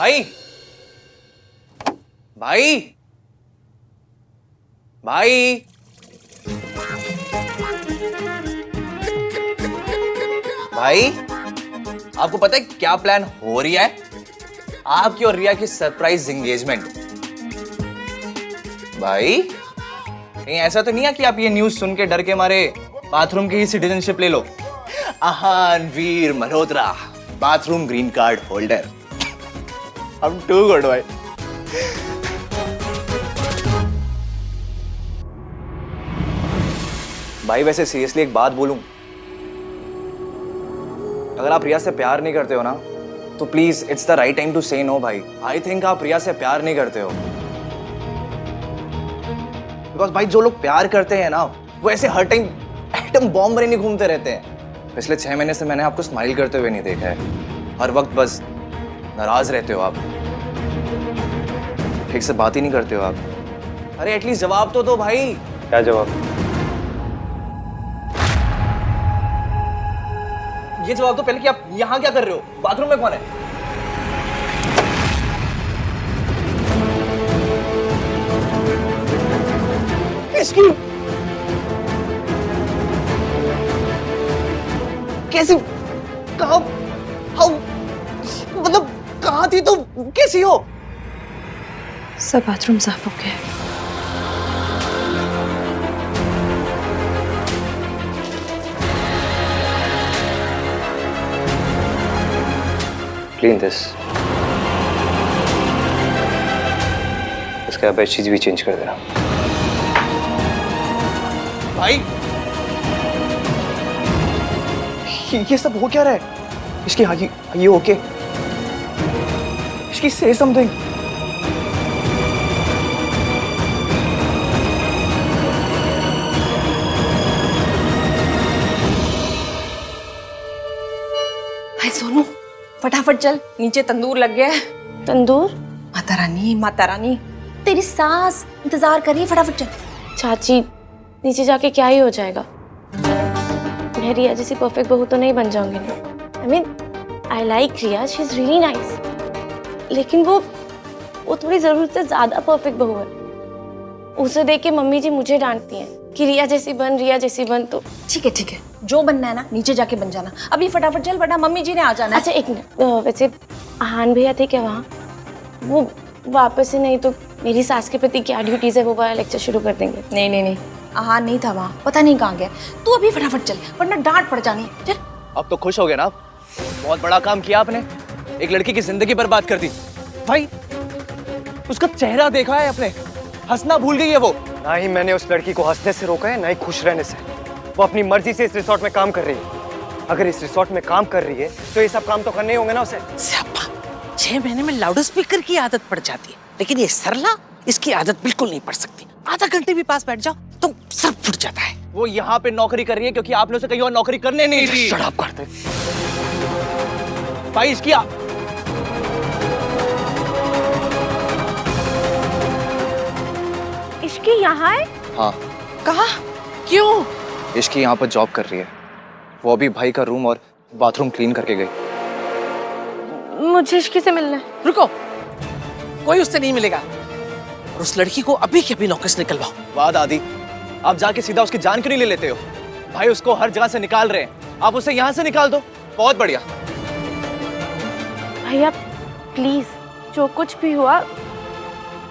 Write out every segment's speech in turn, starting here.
भाई भाई भाई भाई, आपको पता है क्या प्लान हो रही है? आपकी और रिया की सरप्राइज एंगेजमेंट। भाई कहीं ऐसा तो नहीं है कि आप ये न्यूज सुन के डर के मारे बाथरूम की ही सिटीजनशिप ले लो? Aahan Veer Malhotra, bathroom green card holder. I'm too good भाई। भाई वैसे सीरियसली एक बात बोलूं, अगर आप रिया से प्यार नहीं करते हो ना, तो please it's the right time to say no भाई। आई थिंक आप रिया से प्यार नहीं करते हो, बिकॉज भाई जो लोग प्यार करते हैं ना, वो ऐसे हर टाइम एटम बॉम्ब बने नहीं घूमते रहते हैं। पिछले 6 महीने से मैंने आपको स्माइल करते हुए नहीं देखा है। हर वक्त बस नाराज रहते हो आप, ठीक से बात ही नहीं करते हो आप। अरे एटलीस्ट जवाब तो दो भाई। क्या जवाब? ये जवाब तो पहले कि आप यहाँ क्या कर रहे हो? बाथरूम में कौन है? इसकी कैसी, कहाँ, मतलब कहाँ थी तो कैसी हो? सब बाथरूम साफ हो गया। Clean this. इसके बाद बेडशीट भी चेंज कर देना। भाई ये सब हो क्या रहा है? इसकी ये ओके? इसकी से समथिंग। भाई सोनू फटाफट चल, नीचे तंदूर लग गया है। तंदूर? माता रानी तेरी सास इंतजार कर रही है, फटाफट चल। चाची नीचे जाके क्या ही हो जाएगा? मैं रिया जैसी परफेक्ट बहू तो नहीं बन जाऊंगी ना। I mean I like Riya, she is really nice, लेकिन वो थोड़ी जरूरत से ज्यादा परफेक्ट बहू है। उसे देख के मम्मी जी मुझे डांटती हैं कि रिया जैसी बन। तो ठीक है, जो बनना है ना नीचे जाके बन जाना। अभी फटाफट चल, वरना मम्मी जी ने आ जाना। अच्छा एक मिनट, वैसे आहान भैया थे क्या वहाँ? वो वापस ही नहीं तो मेरी सास के प्रति क्या ड्यूटीज है वो वाला लेक्चर शुरू कर देंगे। नहीं, आहान नहीं था वहाँ, पता नहीं कहाँ गया। तू अभी फटाफट चल, वरना डांट पड़ जानी है। चल। अब तो खुश हो गए ना? बहुत बड़ा काम किया आपने, एक लड़की की जिंदगी बर्बाद कर दी। भाई उसका चेहरा देखा है आपने? हंसना भूल गई है वो। ना ही मैंने उस लड़की को हंसने से रोका है, ना ही खुश रहने से। वो अपनी मर्जी से इस रिसोर्ट में काम कर रही है। अगर इस रिसोर्ट में काम कर रही है तो ये सब काम तो करने ही होंगे ना उसे। 6 महीने में लाउड स्पीकर की आदत पड़ जाती है, लेकिन ये सरला, इसकी आदत बिल्कुल नहीं पड़ सकती। आधा घंटे भी पास बैठ जाओ तो सर फुट जाता है। वो यहाँ पे नौकरी कर रही है क्योंकि आपने उसे कहीं और नौकरी करने नहीं दी। शट अप कर दे भाई। इसकी यहाँ है? हाँ, कहा? क्यों? इश्की यहाँ पर जॉब कर रही है। वो अभी भाई का रूम और बाथरूम क्लीन करके गई। मुझे इसकी से मिलना है। रुको, कोई उससे नहीं मिलेगा, और उस लड़की को अभी के अभी नौकरी से निकलवाओ। वाह दादी, आप जाके सीधा उसकी जान क्यों नहीं ले लेते हो? भाई उसको हर जगह से निकाल रहे हैं, आप उसे यहाँ से निकाल दो। बहुत बढ़िया। भैया प्लीज, जो कुछ भी हुआ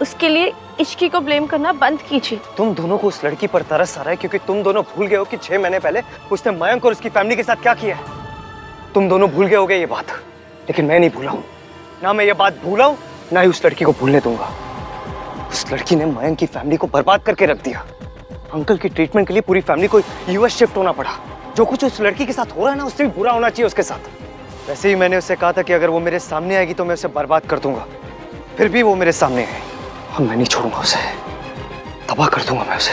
उसके लिए इश्की को ब्लेम करना बंद कीजिए। तुम दोनों को उस लड़की पर तरस आ रहा है क्योंकि तुम दोनों भूल गए हो कि 6 महीने पहले उसने मयंक और उसकी फैमिली के साथ क्या किया है। तुम दोनों भूल गए होगे ये बात, लेकिन मैं नहीं भूला हूँ। ना मैं ये बात भूला हूँ, ना ही उस लड़की को भूलने दूंगा। उस लड़की ने मयंक की फैमिली को बर्बाद करके रख दिया। अंकल की ट्रीटमेंट के लिए पूरी फैमिली को यूएस शिफ्ट होना पड़ा। जो कुछ उस लड़की के साथ हो रहा है ना, उससे भी बुरा होना चाहिए उसके साथ। वैसे ही मैंने उससे कहा था कि अगर वो मेरे सामने आएगी तो मैं उसे बर्बाद कर दूंगा। फिर भी वो मेरे सामने है और मैं नहीं छोड़ूंगा उसे, तबाह कर दूंगा मैं उसे।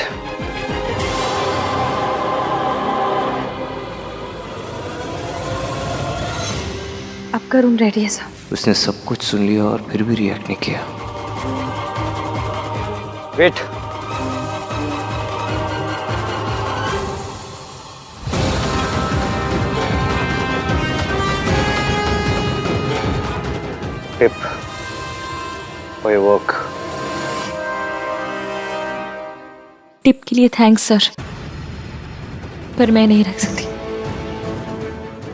आपका रूम रेडी है साहब। उसने सब कुछ सुन लिया और फिर भी रिएक्ट नहीं किया। Wait, tip, for your work. Tip के लिए थैंक्स सर, पर मैं नहीं रख सकती।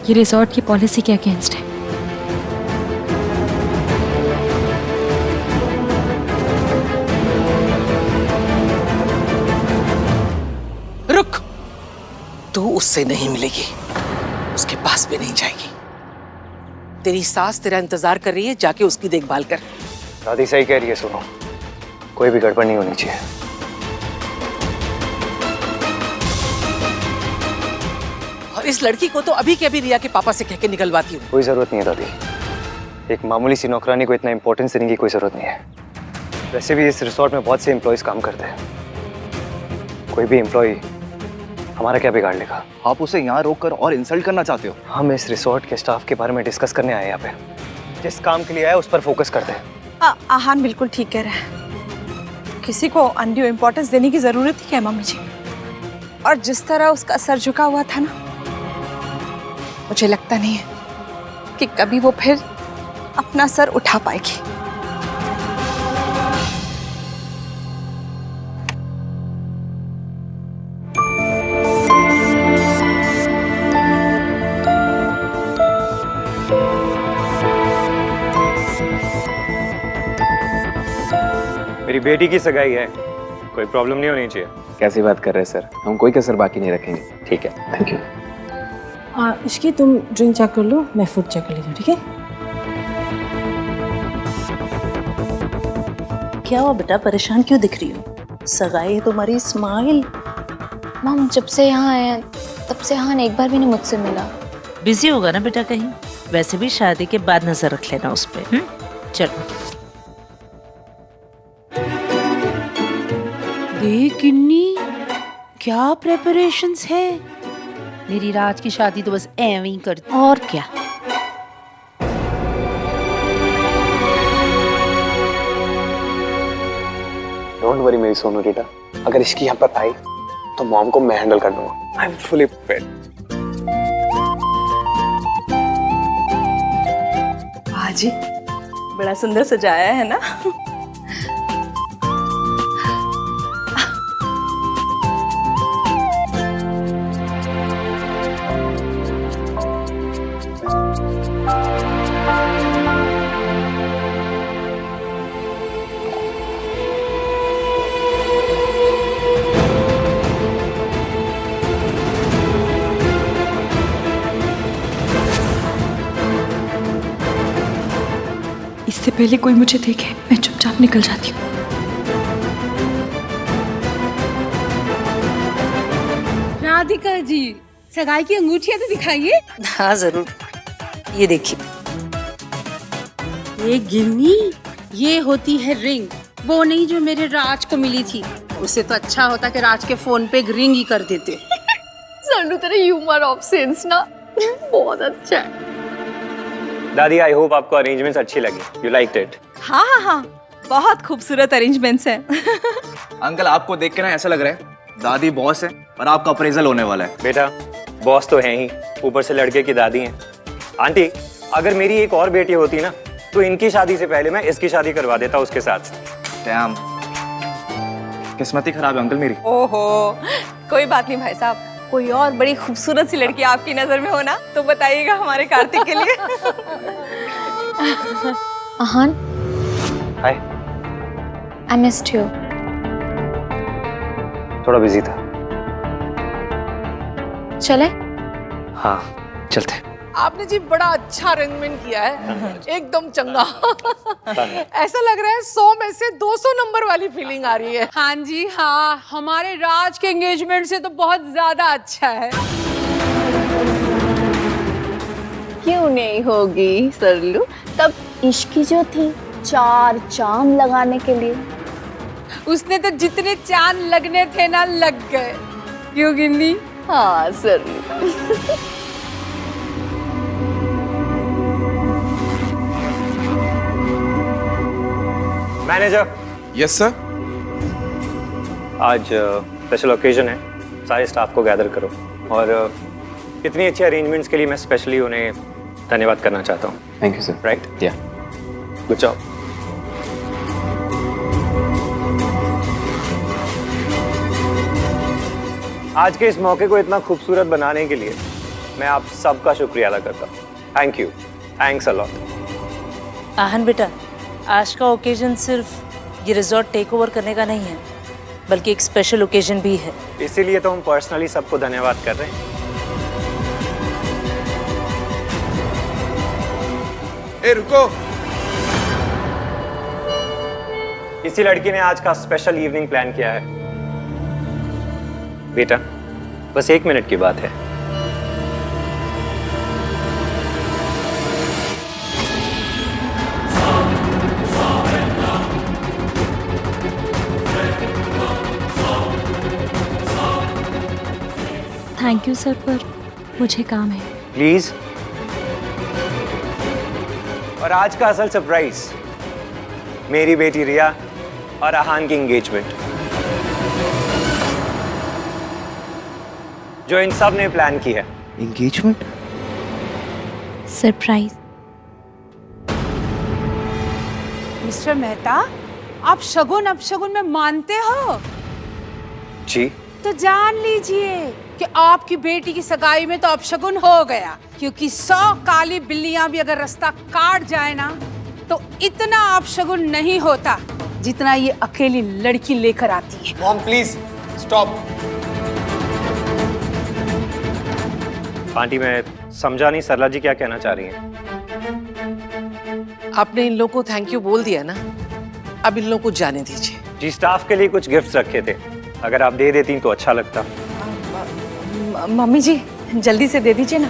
ये रिजॉर्ट की पॉलिसी के अगेंस्ट है। रुक, तू उससे नहीं मिलेगी, उसके पास भी नहीं जाएगी। तेरी सास तेरा इंतजार कर रही है, जाके उसकी देखभाल कर। दादी सही कह रही है, सुनो, कोई भी गड़बड़ नहीं होनी चाहिए। और इस लड़की को तो अभी के अभी रिया के पापा से कह के निकलवाती हूँ। कोई जरूरत नहीं है दादी, एक मामूली सी नौकरानी को इतना इंपॉर्टेंस देने की कोई जरूरत नहीं है। वैसे भी इस रिसोर्ट में बहुत से एम्प्लॉयज काम करते हैं, कोई भी एम्प्लॉय हमारा क्या बिगाड़ लेगा। आप उसे यहाँ रोक कर और इंसल्ट करना चाहते हो? हम इस रिसोर्ट के स्टाफ के बारे में डिस्कस करने आए यहाँ पे। जिस काम के लिए आए उस पर फोकस करते हैं। आहान बिल्कुल ठीक कह रहा है, किसी को अनड्यू इम्पोर्टेंस देने की जरूरत ही क्या है मम्मी जी। और जिस तरह उसका सर झुका हुआ था ना, मुझे लगता नहीं है कि कभी वो फिर अपना सर उठा पाएगी। मेरी बेटी की सगाई है, कोई प्रॉब्लम नहीं होनी चाहिए। कैसी बात कर रहे हैं सर, हम कोई कसर बाकी नहीं रखेंगे। ठीक है, थैंक यू। हाँ इसकी तुम ड्रिंक चेक कर लो, मैं फूड चेक कर लेती हूँ, ठीक है? क्या हुआ बेटा, परेशान क्यों दिख रही हो? सगाई है तुम्हारी, स्माइल। मम जब से यहाँ आए तब से हान एक बार भी नहीं मुझसे मिला। बिजी होगा ना बेटा कहीं, वैसे भी शादी के बाद नजर रख लेना उस पे। चलो देख किन्नी, क्या प्रेपरेशंस है। मेरी राज की शादी तो बस ऐਵੇਂ ही कर, और क्या। डोंट वरी मेरी सोनू बेटा, अगर इसकी यहाँ पर आई तो मॉम को मैं हैंडल कर दूंगा। I am fully prepared. वाह जी, बड़ा सुंदर सजाया है ना। इससे पहले कोई मुझे देखे मैं चुपचाप निकल जाती हूँ। राधिका जी, सगाई की अंगूठियां तो दिखाइए। हाँ जरूर, ये देखिए। ये गिन्नी, ये होती है रिंग, वो नहीं जो मेरे राज को मिली थी। उससे तो अच्छा होता कि राज के फोन पे एक रिंग ही कर देते। सन्नू तेरा ह्यूमर ऑफ सेंस ना बहुत अच्छा है। दादी आई होप आपको अरेंजमेंट्स अच्छी लगी, यू लाइक्ड इट। हाँ हाँ हाँ, बहुत खूबसूरत अरेंजमेंट्स हैं। अंकल आपको देख के ना ऐसा लग रहा है दादी बॉस है और आपका अप्रेजल होने वाला है। बेटा बॉस तो है ही, ऊपर से लड़के की दादी हैं। आंटी, अगर मेरी एक और बेटी होती ना तो इनकी शादी से पहले मैं इसकी शादी करवा देता उसके साथ। डैम, किस्मत ही खराब है अंकल मेरी। ओहो, कोई बात नहीं भाई साहब, कोई और बड़ी खूबसूरत सी लड़की आपकी नजर में हो ना तो बताइएगा हमारे कार्तिक के लिए। Aahan, hi. I missed you. थोड़ा बिजी था। चले? हाँ चलते। आपने जी बड़ा अच्छा अरेंजमेंट किया है, एकदम चंगा। ऐसा लग रहा है 100 में से 200 नंबर वाली फीलिंग आ रही है। हाँ जी हाँ, हमारे राज के एंगेजमेंट से तो बहुत ज्यादा अच्छा है। क्यों नहीं होगी सरलू, तब इश्क की जो थी 4 चांद लगाने के लिए। उसने तो जितने चांद लगने थे ना लग गए, क्यों गिन्नी? हाँ सरलू। मैनेजर। Yes sir. आज स्पेशल ओकेजन है, सारे स्टाफ को गैदर करो और इतनी अच्छी अरेंजमेंट्स के लिए मैं स्पेशली उन्हें धन्यवाद करना चाहता हूँ। Thank you sir. राइट, या गुड जॉब। आज के इस मौके को इतना खूबसूरत बनाने के लिए मैं आप सबका शुक्रिया अदा करता हूँ। Thank you, thanks a lot. Aahan बेटा, आज का ओकेजन सिर्फ ये रिजॉर्ट टेक ओवर करने का नहीं है, बल्कि एक स्पेशल ओकेजन भी है। इसीलिए तो हम पर्सनली सबको धन्यवाद कर रहे हैं। ए रुको, इसी लड़की ने आज का स्पेशल इवनिंग प्लान किया है। बेटा, बस 1 मिनट की बात है। थैंक यू सर, पर मुझे काम है। प्लीज। और आज का असल सरप्राइज, मेरी बेटी रिया और आहान की एंगेजमेंट, जो इन सब ने प्लान की है। एंगेजमेंट? सरप्राइज। मिस्टर मेहता, आप शगुन अपशगुन में मानते हो? जी। तो जान लीजिए कि आपकी बेटी की सगाई में तो अपशगुन हो गया, क्योंकि 100 काली बिल्लियां भी अगर रास्ता काट जाए ना, तो इतना अपशगुन नहीं होता जितना ये अकेली लड़की लेकर आती है। Mom please stop. आंटी, मैं समझा नहीं सरला जी क्या कहना चाह रही हैं। आपने इन लोगों को थैंक यू बोल दिया ना, अब इन लोगों को जाने दीजिए। जी, स्टाफ के लिए कुछ गिफ्ट्स रखे थे, अगर आप दे देती तो अच्छा लगता। मम्मी जी जल्दी से दे दीजिए ना।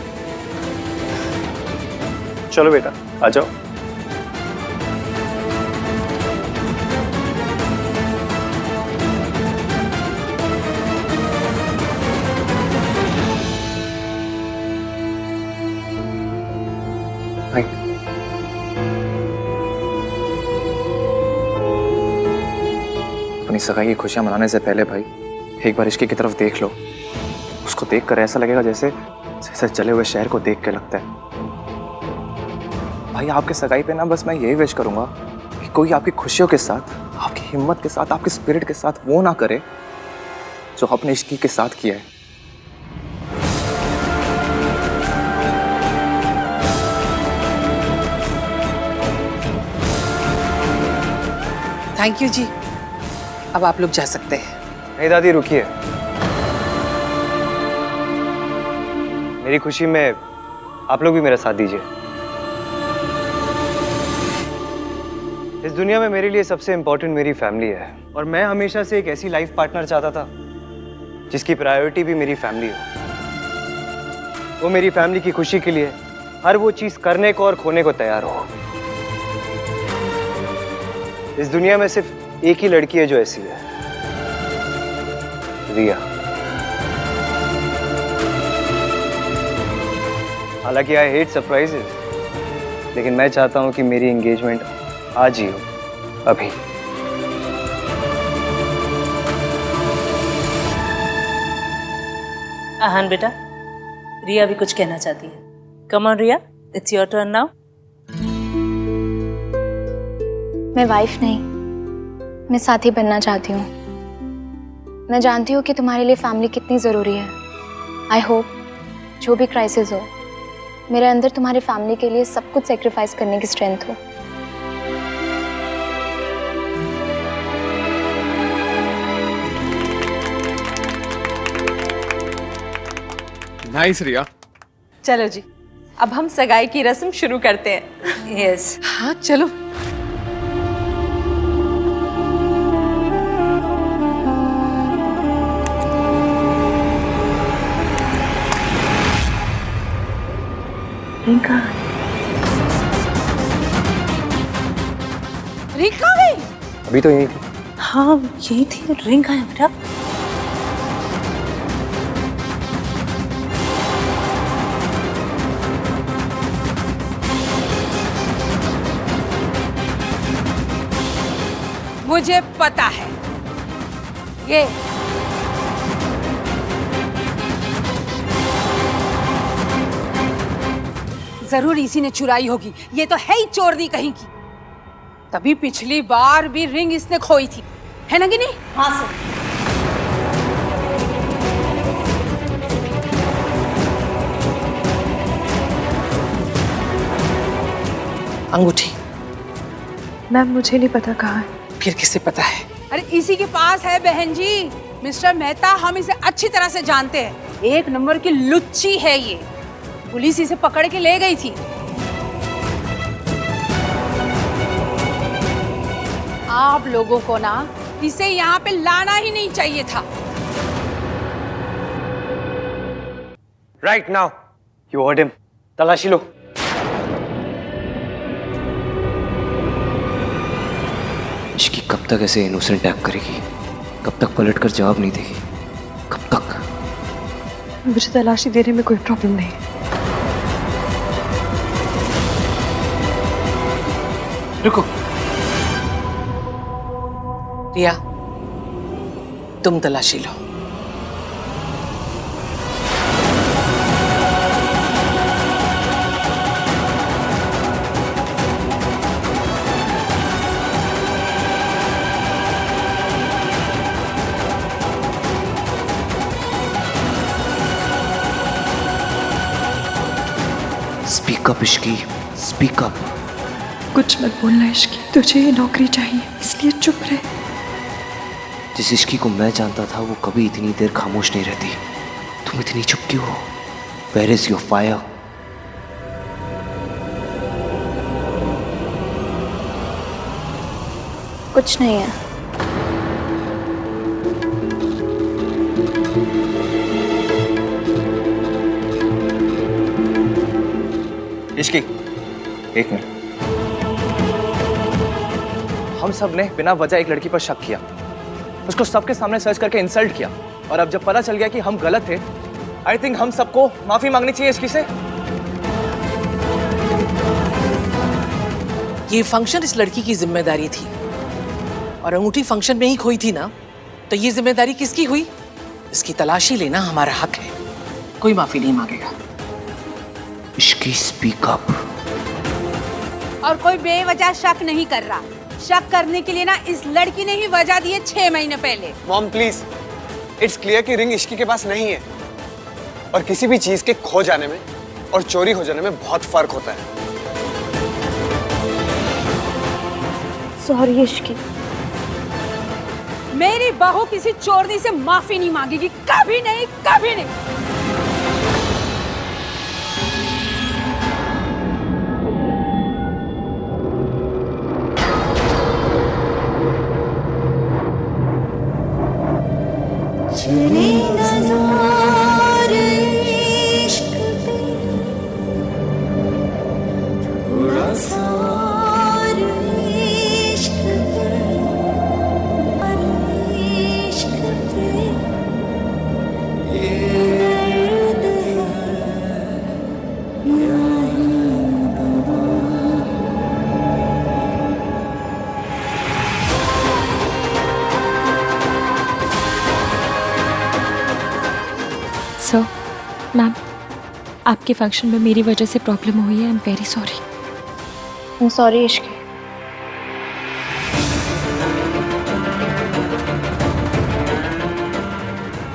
चलो बेटा, आ जाओ। अपनी सगाई की खुशियां मनाने से पहले भाई एक बार इश्की की तरफ देख लो। उसको देख कर ऐसा लगेगा जैसे जैसे जले हुए शहर को देख के लगता है। भाई आपके सगाई पे ना बस मैं यही विश करूंगा कि कोई आपकी खुशियों के साथ, आपकी हिम्मत के साथ, आपकी स्पिरिट के साथ वो ना करे जो अपने इश्की के साथ किया है। थैंक यू जी, अब आप लोग जा सकते हैं। नहीं दादी, रुकिए। मेरी खुशी में आप लोग भी मेरा साथ दीजिए। इस दुनिया में मेरे लिए सबसे इंपॉर्टेंट मेरी फैमिली है, और मैं हमेशा से एक ऐसी लाइफ पार्टनर चाहता था जिसकी प्रायोरिटी भी मेरी फैमिली हो। वो मेरी फैमिली की खुशी के लिए हर वो चीज करने को और खोने को तैयार हो। इस दुनिया में सिर्फ एक ही लड़की है जो ऐसी है, रिया। हालांकि आई हेट सरप्राइजेस, लेकिन मैं चाहता हूं कि मेरी एंगेजमेंट आज ही हो, अभी। आहन बेटा, रिया भी कुछ कहना चाहती है। Come on Riya, it's your turn now. मैं वाइफ नहीं, मैं साथी बनना चाहती हूँ। मैं जानती हूँ कि तुम्हारे लिए फैमिली कितनी ज़रूरी है। आई होप जो भी क्राइसिस हो, मेरे अंदर तुम्हारी फैमिली के लिए सब कुछ सेक्रीफाइस करने की स्ट्रेंथ हो। नाइस रिया। चलो जी, अब हम सगाई की रस्म शुरू करते हैं। यस। हाँ चलो। रिंका, रिंग कहाँ गई? अभी तो यही थी। हाँ यही थी, रिंग है बेटा। मुझे पता है, ये जरूर इसी ने चुराई होगी। ये तो है ही चोरनी कहीं की। तभी पिछली बार भी रिंग इसने खोई थी, है ना कि नहीं? हाँ सर। अंगूठी मैम मुझे नहीं पता कहाँ है। फिर किसे पता है? अरे इसी के पास है बहन जी। मिस्टर मेहता, हम इसे अच्छी तरह से जानते हैं। एक नंबर की लुच्ची है ये। पुलिस इसे पकड़ के ले गई थी। आप लोगों को ना इसे यहाँ पे लाना ही नहीं चाहिए था। Right now you heard him. तलाशी लो। इश्की कब तक ऐसे इनोसेंट टैप करेगी? कब तक पलट कर जवाब नहीं देगी? कब तक? मुझे तलाशी देने में कोई प्रॉब्लम नहीं। रुको रिया, तुम तलाशी लो। Speak up Ishki, speak up. कुछ मत बोलना इश्की, तुझे ये नौकरी चाहिए इसलिए चुप रहे। जिस इश्की को मैं जानता था वो कभी इतनी देर खामोश नहीं रहती। तुम इतनी चुप क्यों हो? Where is your fire? कुछ नहीं है। इश्की, एक मिनट। हम सब ने बिना वजह एक लड़की पर शक किया, उसको सबके सामने सर्च करके इंसल्ट किया, और अब जब पता चल गया कि हम गलत थे, आई थिंक हम सबको माफी मांगनी चाहिए इसकी से। ये फंक्शन इस लड़की की जिम्मेदारी थी, और अंगूठी फंक्शन में ही खोई थी ना, तो ये जिम्मेदारी किसकी हुई? इसकी तलाशी लेना हमारा हक है। कोई माफी नहीं मांगेगा। Ishki speak up. और कोई बेवजह शक नहीं कर रहा। शक करने के लिए ना इस लड़की ने ही वजह दी है 6 महीने पहले। मॉम प्लीज, इट्स क्लियर कि रिंग इश्की के पास नहीं है, और किसी भी चीज के खो जाने में और चोरी हो जाने में बहुत फर्क होता है। सॉरी इश्की। मेरी बहू किसी चोरनी से माफी नहीं मांगेगी, कभी नहीं, कभी नहीं। सर, मैम, आपके फंक्शन में मेरी वजह से प्रॉब्लम हुई है। I am very sorry. Sorry Ishki.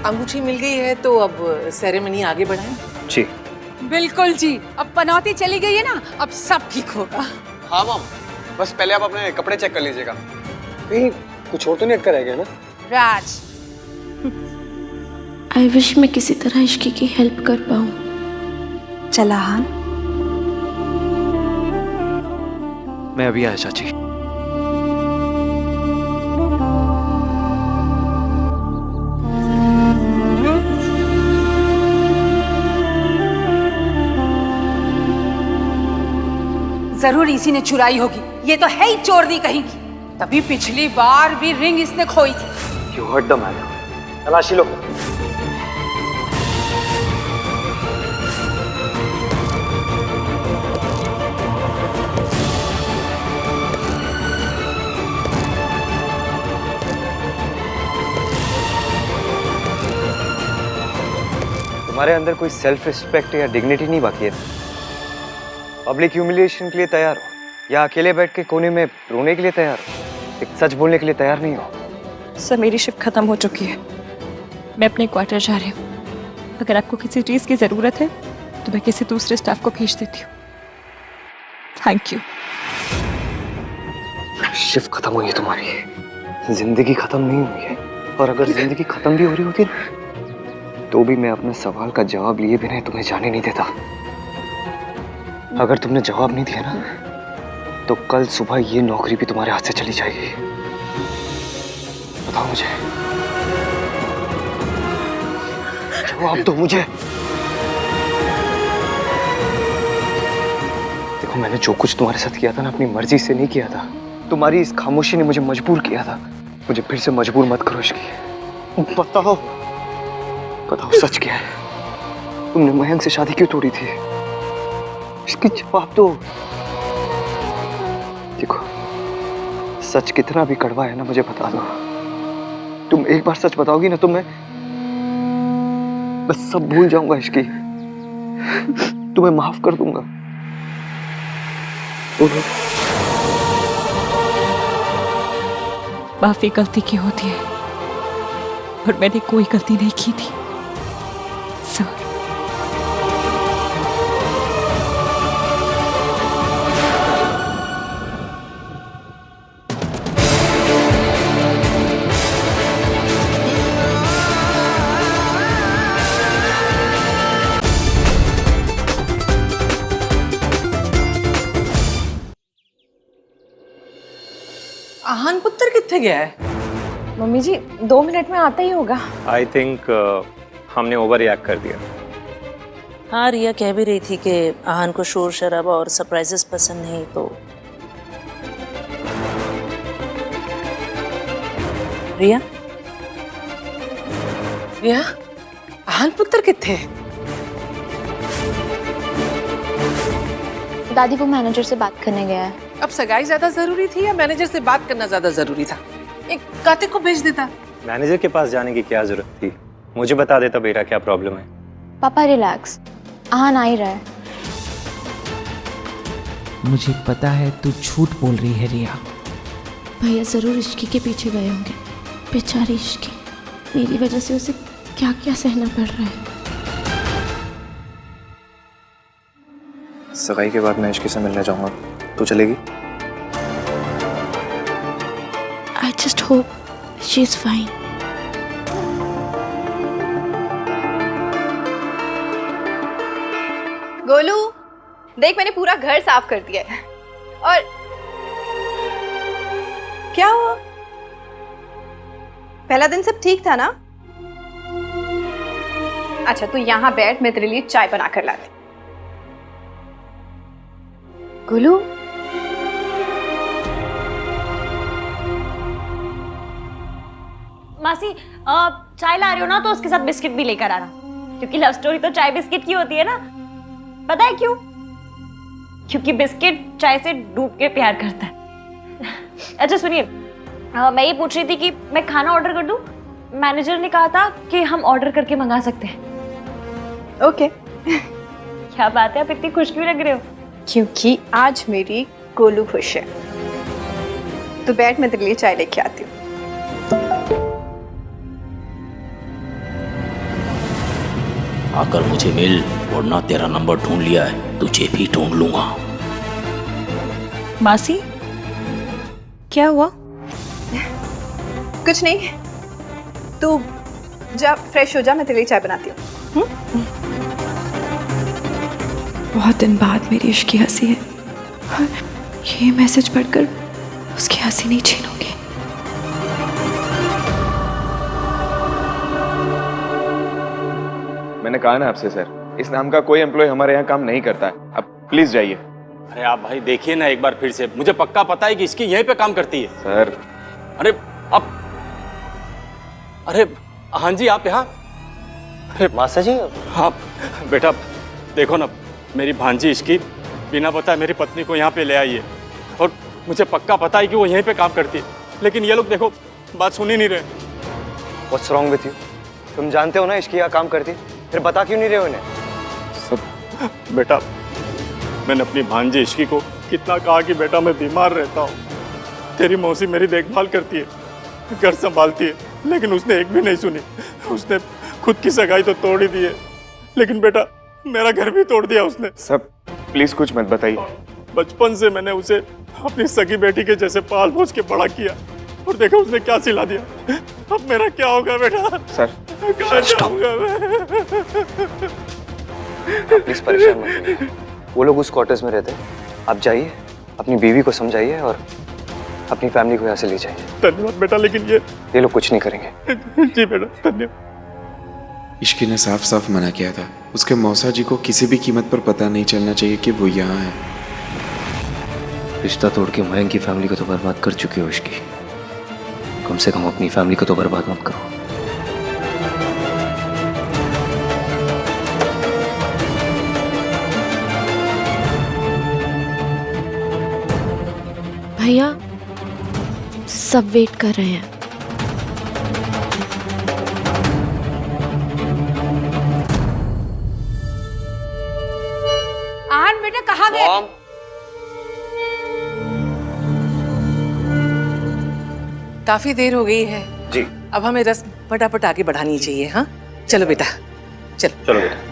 अंगूठी मिल गई है तो अब सेरेमनी आगे बढ़ाएं। जी बिल्कुल जी। अब पनौती चली गई है ना, अब सब ठीक होगा। हाँ मॉम, बस पहले आप अपने कपड़े चेक कर लीजिएगा, कहीं कुछ और तो नहीं अटका रह गया ना। राज, आई विश मैं किसी तरह इश्की की हेल्प कर पाऊँ। चला हान। मैं अभी आया चाची। जरूर इसी ने चुराई होगी। ये तो है ही चोरनी कहीं की। तभी पिछली बार भी रिंग इसने खोई थी। You heard the man. तलाशी लो। तुम्हारे अंदर कोई सेल्फ रिस्पेक्ट या डिग्निटी नहीं बाकी है? पब्लिक ह्यूमिलिएशन के लिए तैयार हो, या अकेले बैठ के कोने में रोने के लिए तैयार हो? एक सच बोलने के लिए तैयार नहीं हो? सर, मेरी शिफ्ट खत्म हो चुकी है। मैं अपने क्वार्टर जा रही हूँ। अगर आपको किसी चीज़ की ज़रूरत है तो मैं किसी दूसरे स्टाफ को भेज देती हूँ। Thank you. शिफ्ट खत्म हुई है तुम्हारी, जिंदगी खत्म नहीं हुई है। और अगर जिंदगी खत्म भी हो रही होती ना, तो भी मैं अपने सवाल का जवाब लिए बिना तुम्हें जाने नहीं देता। अगर तुमने जवाब नहीं दिया ना, तो कल सुबह ये नौकरी भी तुम्हारे हाथ से चली जाएगी। बताओ मुझे, जवाब दो मुझे। देखो, मैंने जो कुछ तुम्हारे साथ किया था ना, अपनी मर्जी से नहीं किया था। तुम्हारी इस खामोशी ने मुझे मजबूर किया था। मुझे फिर से मजबूर मत करो इश्की। बताओ, बताओ सच क्या है? तुमने मयंक से शादी क्यों तोड़ी थी? इसकी जवाब दो। देखो, सच कितना भी कड़वा है ना, मुझे बता दो। तुम एक बार सच बताओगी ना, तो मैं बस सब भूल जाऊंगा इश्की। तुम्हें माफ कर दूंगा। माफी गलती की होती है, और मैंने कोई गलती नहीं की थी सर। आहान पुत्र कितने गया है? मम्मी जी 2 मिनट में आता ही होगा। आई थिंक हमने ओवर रिएक्ट कर दिया। हाँ, रिया कह भी रही थी कि आहान को शोर शराबा और सरप्राइजेस पसंद नहीं। तो रिया, रिया, आहान पुत्र कितने? दादी वो मैनेजर से बात करने गया है। अब सगाई ज्यादा जरूरी थी या मैनेजर से बात करना ज्यादा जरूरी था? एक कार्तिक को भेज देता। मैनेजर के पास जाने की क्या जरूरत थी? मुझे बता देता बेटा क्या प्रॉब्लम है। पापा रिलैक्स, आहान आ ही रहा है। मुझे पता है तू झूठ बोल रही है रिया। भैया जरूर इश्की के पीछे गए होंगे। बेचारी इश्की, मेरी वजह से उसे क्या क्या सहना पड़ रहा है। सगाई के बाद मैं इश्की से मिलने जाऊंगा, तो चलेगी? I just hope she's fine. Golu, देख मैंने पूरा घर साफ कर दिया है। और क्या हुआ? पहला दिन सब ठीक था ना? अच्छा तू यहाँ बैठ, मैं तेरे लिए चाय बना कर लाती। गोलू, मासी चाय ला रही हो ना, तो उसके साथ बिस्किट भी लेकर आना, क्योंकि लव स्टोरी तो चाय बिस्किट की होती है ना। पता है क्यों? क्योंकि बिस्किट चाय से डूब के प्यार करता है। अच्छा सुनिए, मैं ये पूछ रही थी कि मैं खाना ऑर्डर कर दूं? मैनेजर ने कहा था कि हम ऑर्डर करके मंगा सकते हैं। ओके। क्या बात है, आप इतनी खुश क्यों लग रहे हो? क्योंकि आज मेरी गोलू खुश है। तो बैठ, मैं तेरे लिए चाय लेके आती हूँ। आकर मुझे मिल, वरना तेरा नंबर ढूंढ लिया है, तुझे भी ढूंढ लूंगा। मासी, क्या हुआ? कुछ नहीं, तू जा फ्रेश हो जा, मैं तेरे लिए चाय बनाती हूँ। बहुत दिन बाद मेरी इश्की हंसी है, और ये मैसेज पढ़कर उसकी हंसी नहीं छीनूंगी। मैंने कहा ना आपसे सर, इस नाम का कोई एम्प्लॉय हमारे यहाँ काम नहीं करता है। आप प्लीज जाइए। अरे आप भाई देखिए ना एक बार फिर से, मुझे पक्का पता है कि इसकी यहीं पे काम करती है। सर अरे अब, अरे हाँ जी आप यहाँ? अरे मासा जी हाँ बेटा, देखो ना मेरी भांजी इसकी बिना बताए मेरी पत्नी को यहाँ पे ले आई है, और मुझे पक्का पता है कि वो यहीं पे काम करती है, लेकिन ये लोग देखो बात सुन ही नहीं रहे। What's wrong with you? तुम जानते हो ना इसकी यहाँ काम करती, फिर बता क्यों नहीं रहे हो इन्हें? सब बेटा, मैंने अपनी भांजी इश्की को कितना कहा कि बेटा मैं बीमार रहता हूँ, तेरी मौसी मेरी देखभाल करती है, घर संभालती है, लेकिन उसने एक भी नहीं सुनी। उसने खुद की सगाई तो तोड़ ही दी है, लेकिन बेटा मेरा घर भी तोड़ दिया उसने। सब प्लीज कुछ मत बताइए। बचपन से मैंने उसे अपनी सगी बेटी के जैसे पाल पोस के बड़ा किया, और देखा उसने क्या सिला दिया। अब मेरा क्या होगा बेटा? सर कहाँ जाऊंगा मैं? प्लीज परेशान मत होइए। वो लोग उस क्वार्टर्स में रहते हैं, आप जाइए, अपनी बीवी को समझाइए और अपनी फैमिली को यहाँ से ले जाइए। धन्यवाद बेटा, लेकिन ये लोग कुछ नहीं करेंगे। जी बेटा, धन्यवाद। इश्की ने साफ साफ मना किया था, उसके मौसा जी को किसी भी कीमत पर पता नहीं चलना चाहिए कि वो यहाँ है। रिश्ता तोड़ के मयंक की फैमिली को तो बर्बाद कर चुकी हो इश्की, कम से कम अपनी फैमिली को तो बर्बाद मत करो। भैया सब वेट कर रहे हैं। आन बेटा कहाँ गए? काफी देर हो गई है जी। अब हमें रस्म फटाफट आगे बढ़ानी चाहिए। हाँ चलो बेटा, चलो चलो बेटा।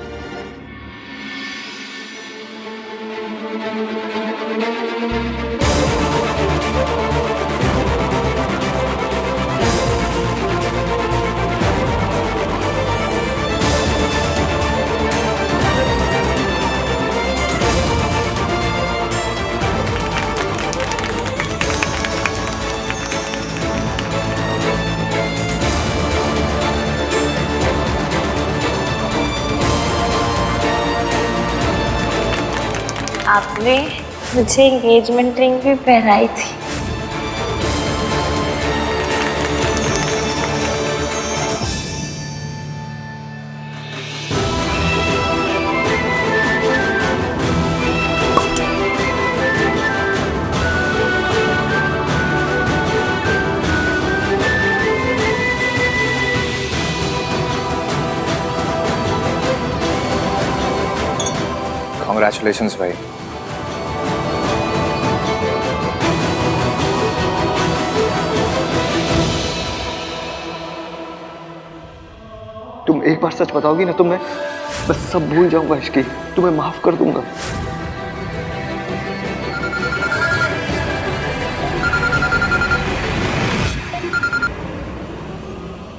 आपने मुझे एंगेजमेंट रिंग भी पहनाई थी। Congratulations भाई। तुम एक बार सच बताओगी ना तो मैं बस सब भूल जाऊंगा इश्की, तुम्हें माफ कर दूंगा।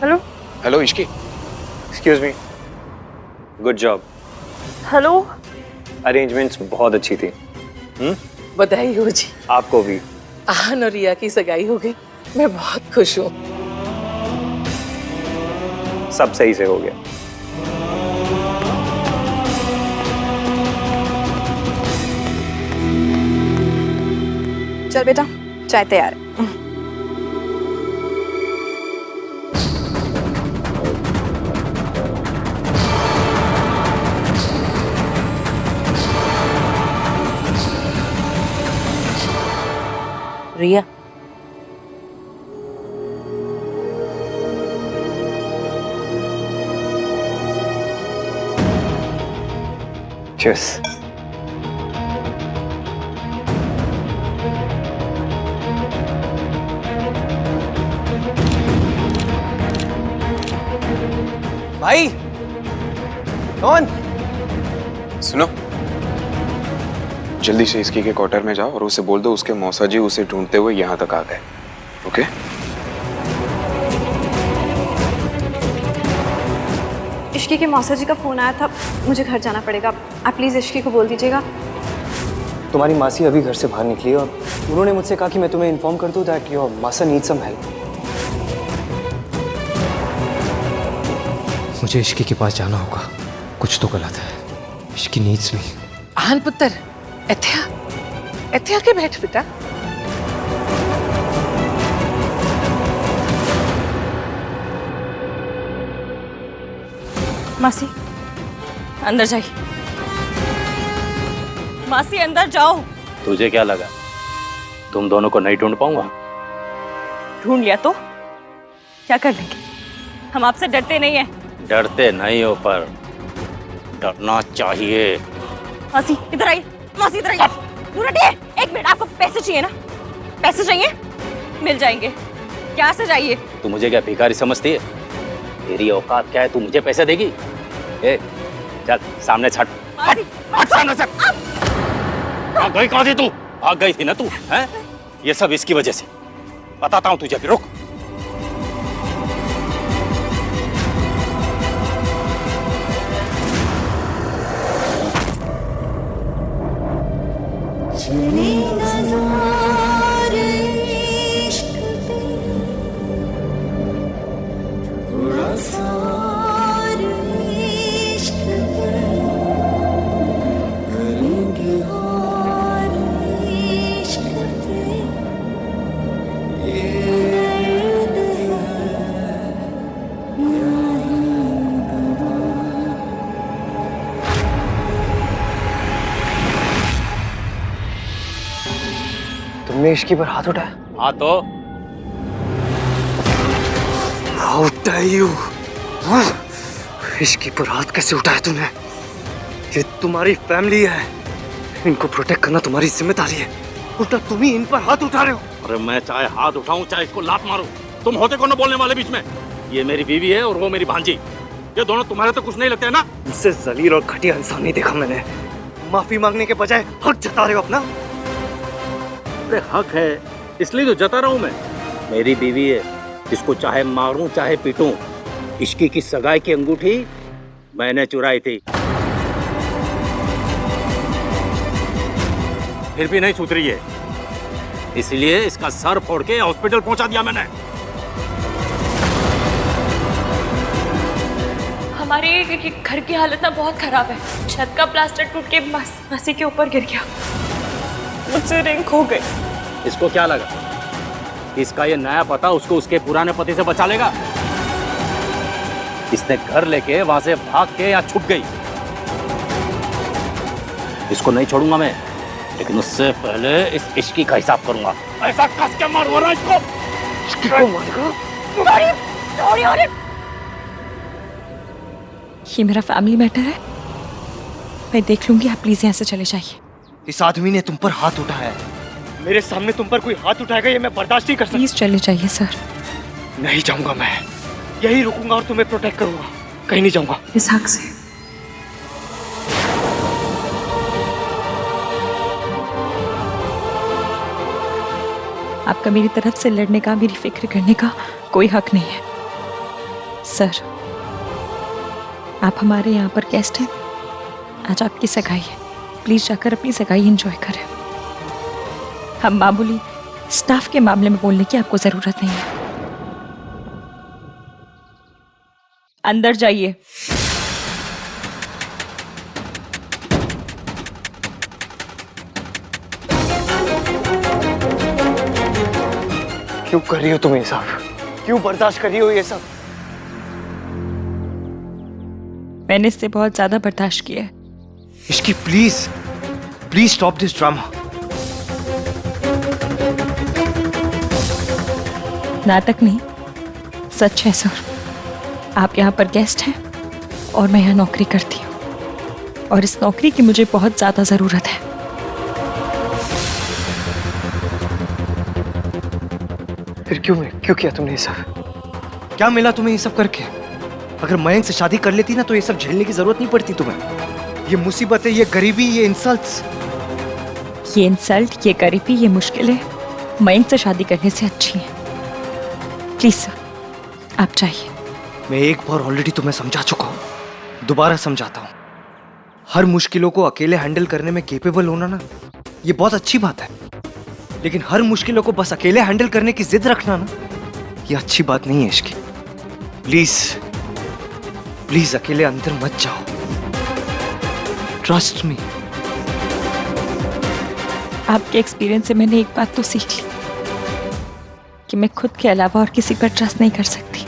Hello hello Ishki. Excuse me. Good job. Hello. Arrangements बहुत अच्छी थी। बधाई हो जी। आपको भी। आहान और रिया की सगाई हो गई, मैं बहुत खुश हूँ। सब सही से हो गया। चल बेटा, चाय तैयार है। रिया, Cheers. भाई कौन? सुनो, जल्दी से इसकी के क्वार्टर में जाओ और उसे बोल दो उसके मौसा जी उसे ढूंढते हुए यहाँ तक आ गए। ओके? इश्की के मौसा जी का फोन आया था, मुझे घर जाना पड़ेगा। आप प्लीज इश्की को बोल दीजिएगा। तुम्हारी मासी अभी घर से बाहर निकली और उन्होंने मुझसे कहा कि मैं तुम्हें इन्फॉर्म कर दूं दैट योर मासा नीड्स सम हेल्प। मुझे इश्की के पास जाना होगा, कुछ तो गलत है। इश्की नीड्स मी। आहान पुत्र, इत्थे आके बैठ बेटा। मासी अंदर जाइए। मासी अंदर जाओ। तुझे क्या लगा तुम दोनों को नहीं ढूंढ पाऊंगा? ढूंढ लिया तो क्या कर लेंगे? हम आपसे डरते नहीं हैं। डरते नहीं हो पर डरना चाहिए। मासी इधर आइए। मासी इधर आइए। दूर हटिए। एक मिनट, आपको पैसे चाहिए ना? पैसे चाहिए? मिल जाएंगे। क्या से चाहिए? तू मुझे क्या भिखारी समझती है? तेरी औकात क्या है, तू मुझे पैसे देगी? ए, चल सामने छट। मासी, हट सामने से। गई कहाँ थी तू? भाग गई थी ना तू, हैं? ये सब इसकी वजह से। बताता हूँ तुझे, अभी रुक। तुमने इश्की पर हाथ उठाया? हाँ तो How dare you? हाँ? इश्की पर हाथ कैसे उठाया तूने? ये तुम्हारी फैमिली है, इनको प्रोटेक्ट करना तुम्हारी जिम्मेदारी है। उल्टा तुम ही इन पर हाथ उठा रहे हो। अरे मैं चाहे हाथ उठाऊं चाहे इसको लात मारूं, तुम होते कौन बोलने वाले बीच में? ये मेरी बीवी है और वो मेरी भांजी। ये दोनों तुम्हारे तो कुछ नहीं लगते है ना? इससे जलील और घटिया इंसान नहीं देखा मैंने। माफी मांगने के बजाय हक जता रहे हो अपना। अरे हक है इसलिए तो जता रहा हूं मैं। मेरी बीवी है, इसको चाहे मारूं चाहे पीटूं। इश्की की सगाई की अंगूठी मैंने चुराई थी, फिर भी नहीं सुधरी है, इसलिए इसका सर फोड़ के हॉस्पिटल पहुंचा दिया मैंने। हमारे घर की हालत ना बहुत खराब है। छत का प्लास्टर टूट के मासी के ऊपर गिर गया, मुझसे रिंग खो गई। इसको क्या लगा इसका ये नया पता उसको उसके पुराने पति से बचा लेगा? इसने घर लेके वहां से भाग के यहाँ छुप गई। इसको नहीं छोड़ूंगा मैं, लेकिन उससे पहले इस इश्की का हिसाब करूंगा। ऐसा कस के मारूंगा इसको। ये मेरा फैमिली मैटर है, मैं देख लूंगी। आप प्लीज यहाँ से चले जाइए। इस आदमी ने तुम पर हाथ उठाया है, मेरे सामने तुम पर कोई हाथ उठाएगा ये मैं बर्दाश्त नहीं कर सकता। प्लीज चले जाइए सर। नहीं जाऊंगा मैं, यही रुकूंगा और तुम्हें प्रोटेक्ट करूंगा, कहीं नहीं जाऊंगा। इस हक से आपका मेरी तरफ से लड़ने का, मेरी फिक्र करने का कोई हक नहीं है सर। आप हमारे यहाँ पर गेस्ट हैं, आज आपकी सगाई है, प्लीज जाकर अपनी सगाई एंजॉय करें। हम मामूली स्टाफ के मामले में बोलने की आपको जरूरत नहीं है। अंदर जाइए। क्यों कर रही हो तुम ये सब? क्यों बर्दाश्त कर रही हो ये सब? मैंने इससे बहुत ज्यादा बर्दाश्त किया है। Ishki please please stop this drama. नाटक नहीं, सच है सर। आप यहाँ पर गेस्ट हैं और मैं यहाँ नौकरी करती हूँ, और इस नौकरी की मुझे बहुत ज्यादा जरूरत है। फिर क्यों किया तुमने ये सब? क्या मिला तुम्हें ये सब करके? अगर मयंक से शादी कर लेती ना तो ये सब झेलने की जरूरत नहीं पड़ती तुम्हें। ये मुसीबतें, ये गरीबी, ये इंसल्ट्स। ये इंसल्ट, ये गरीबी, ये मुश्किलें मयंक से शादी करने से अच्छी हैं। प्लीज सर आप चाहिए। मैं एक बार ऑलरेडी तुम्हें समझा चुका हूँ, दोबारा समझाता हूँ। हर मुश्किलों को अकेले हैंडल करने में कैपेबल होना ना, ये बहुत अच्छी बात है, लेकिन हर मुश्किलों को बस अकेले हैंडल करने की जिद रखना ना, ये अच्छी बात नहीं है इश्की। प्लीज प्लीज अकेले अंदर मत जाओ, ट्रस्ट मी। आपके एक्सपीरियंस से मैंने एक बात तो सीख ली कि मैं खुद के अलावा और किसी पर ट्रस्ट नहीं कर सकती।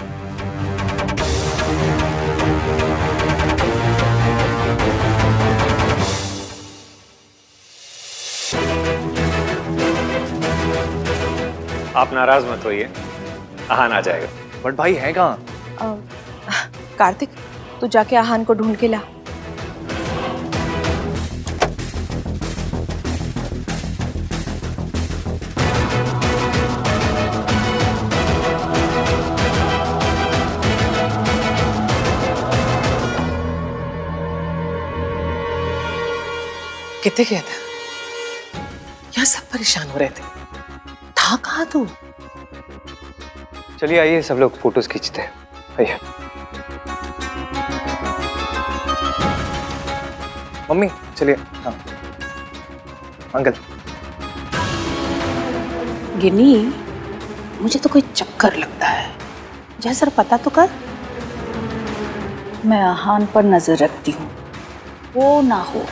आप नाराज मत होइए, आहान आ जाएगा। बट भाई है कहाँ? कार्तिक तू जाके आहान को ढूंढ के ला। कितने गया था? सब परेशान हो रहे थे। था कहाँ तू? चलिए आइए सब लोग फोटोज खींचते हैं। आइए। मम्मी चलिए। हाँ अंकल। गिन्नी, मुझे तो कोई चक्कर लगता है। जैसा पता तो कर। मैं आहान पर नजर रखती हूँ, वो ना हो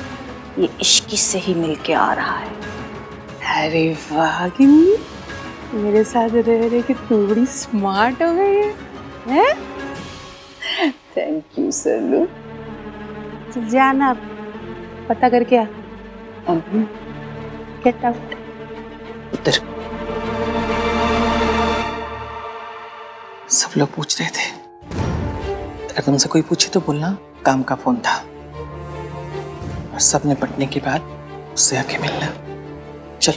ये इश्की से ही मिलके आ रहा है। अरे वाह गिन्नी, मेरे साथ रह रहे कि तू बड़ी स्मार्ट हो गई है? Thank you Sallu. तो जाना पता करके आ। Get out. उधर सब लोग पूछ रहे थे, अगर तुमसे कोई पूछे तो बोलना काम का फोन था, और सब निपटने के बाद उससे आके मिलना। चल।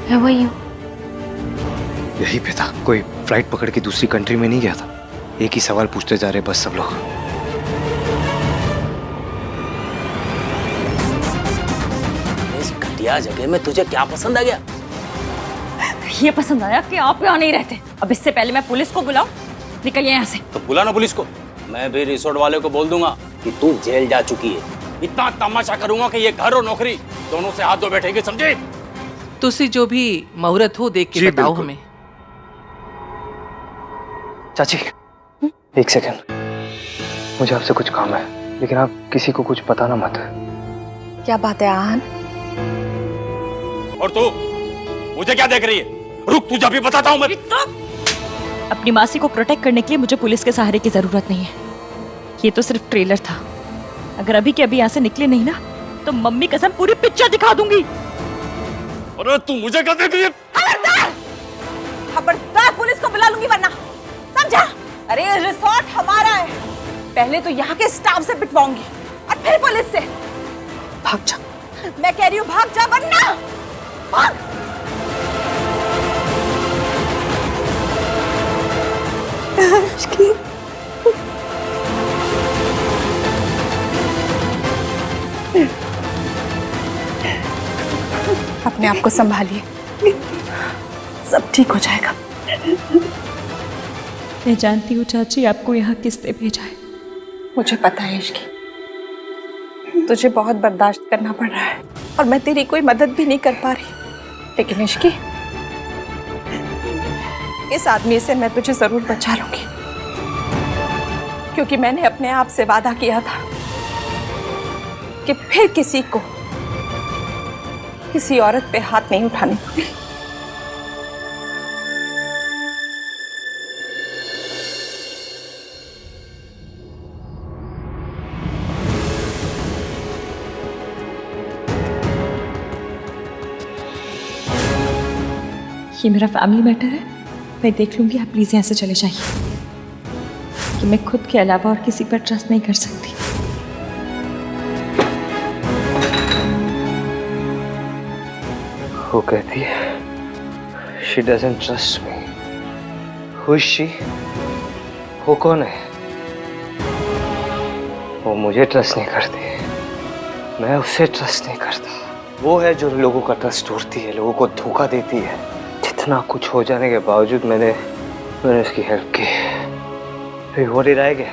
मैं वही हूँ। यही पे था, कोई फ्लाइट पकड़ के दूसरी कंट्री में नहीं गया था। एक ही सवाल पूछते जा रहे बस सब लोग। इस घटिया जगह में तुझे क्या पसंद आ गया? ये पसंद आया कि आप यहाँ नहीं रहते। अब इससे पहले मैं पुलिस को बुलाऊं, निकलिए यहाँ से। तो बुला ना पुलिस को। मैं भी रिसोर्ट वाले को बोल दूंगा कि तू जेल जा चुकी है। इतना तमाशा करूंगा कि ये घर और नौकरी दोनों से हाथ धो बैठेंगे, समझे? तुसी जो भी मुहूर्त हो देख के बताओ हमें। चाची एक सेकंड, मुझे आपसे कुछ काम है, लेकिन आप किसी को कुछ बताना मत। क्या बात है आहान? और तू मुझे क्या देख रही है? रुक, तुझे भी बताता हूँ मैं। अपनी मासी को प्रोटेक्ट करने के लिए मुझे पुलिस के सहारे की जरूरत नहीं है। ये तो सिर्फ ट्रेलर था। अगर अभी के अभी यहाँ से निकले नहीं ना, तो मम्मी कसम पूरी पिक्चर दिखा दूंगी। अरे तू मुझे क्या देख रही है? खबरदार! खबरदार, पुलिस को बुला लूंगी वरना, समझा? अरे ये रिसोर्ट हमारा है। पहले तो यहाँ के स्टाफ से पिटवाऊंगी और फिर पुलिस से। भाग जा। मैं कह रही हूँ भाग जा वरना भाग। अपने आप को संभालिए, सब ठीक हो जाएगा। मैं जानती हूँ चाची आपको यहाँ किसने भेजा है। मुझे पता है इश्की, तुझे बहुत बर्दाश्त करना पड़ रहा है और मैं तेरी कोई मदद भी नहीं कर पा रही, लेकिन इश्की इस आदमी से मैं तुझे जरूर बचा लूंगी, क्योंकि मैंने अपने आप से वादा किया था कि फिर किसी को किसी औरत पे हाथ नहीं उठाने दूंगी। ये मेरा फैमिली मैटर है, मैं देख लूंगी। आप प्लीज यहाँ से चले जाइए, कि मैं खुद के अलावा और किसी पर ट्रस्ट नहीं कर सकती। वो कहती है she doesn't trust me. Who is she? वो कौन है? वो मुझे ट्रस्ट नहीं करती, मैं उसे ट्रस्ट नहीं करता। वो है जो लोगों का ट्रस्ट तोड़ती है, लोगों को धोखा देती है। इतना कुछ हो जाने के बावजूद मैंने उसकी हेल्प की, फिर वो डर गया।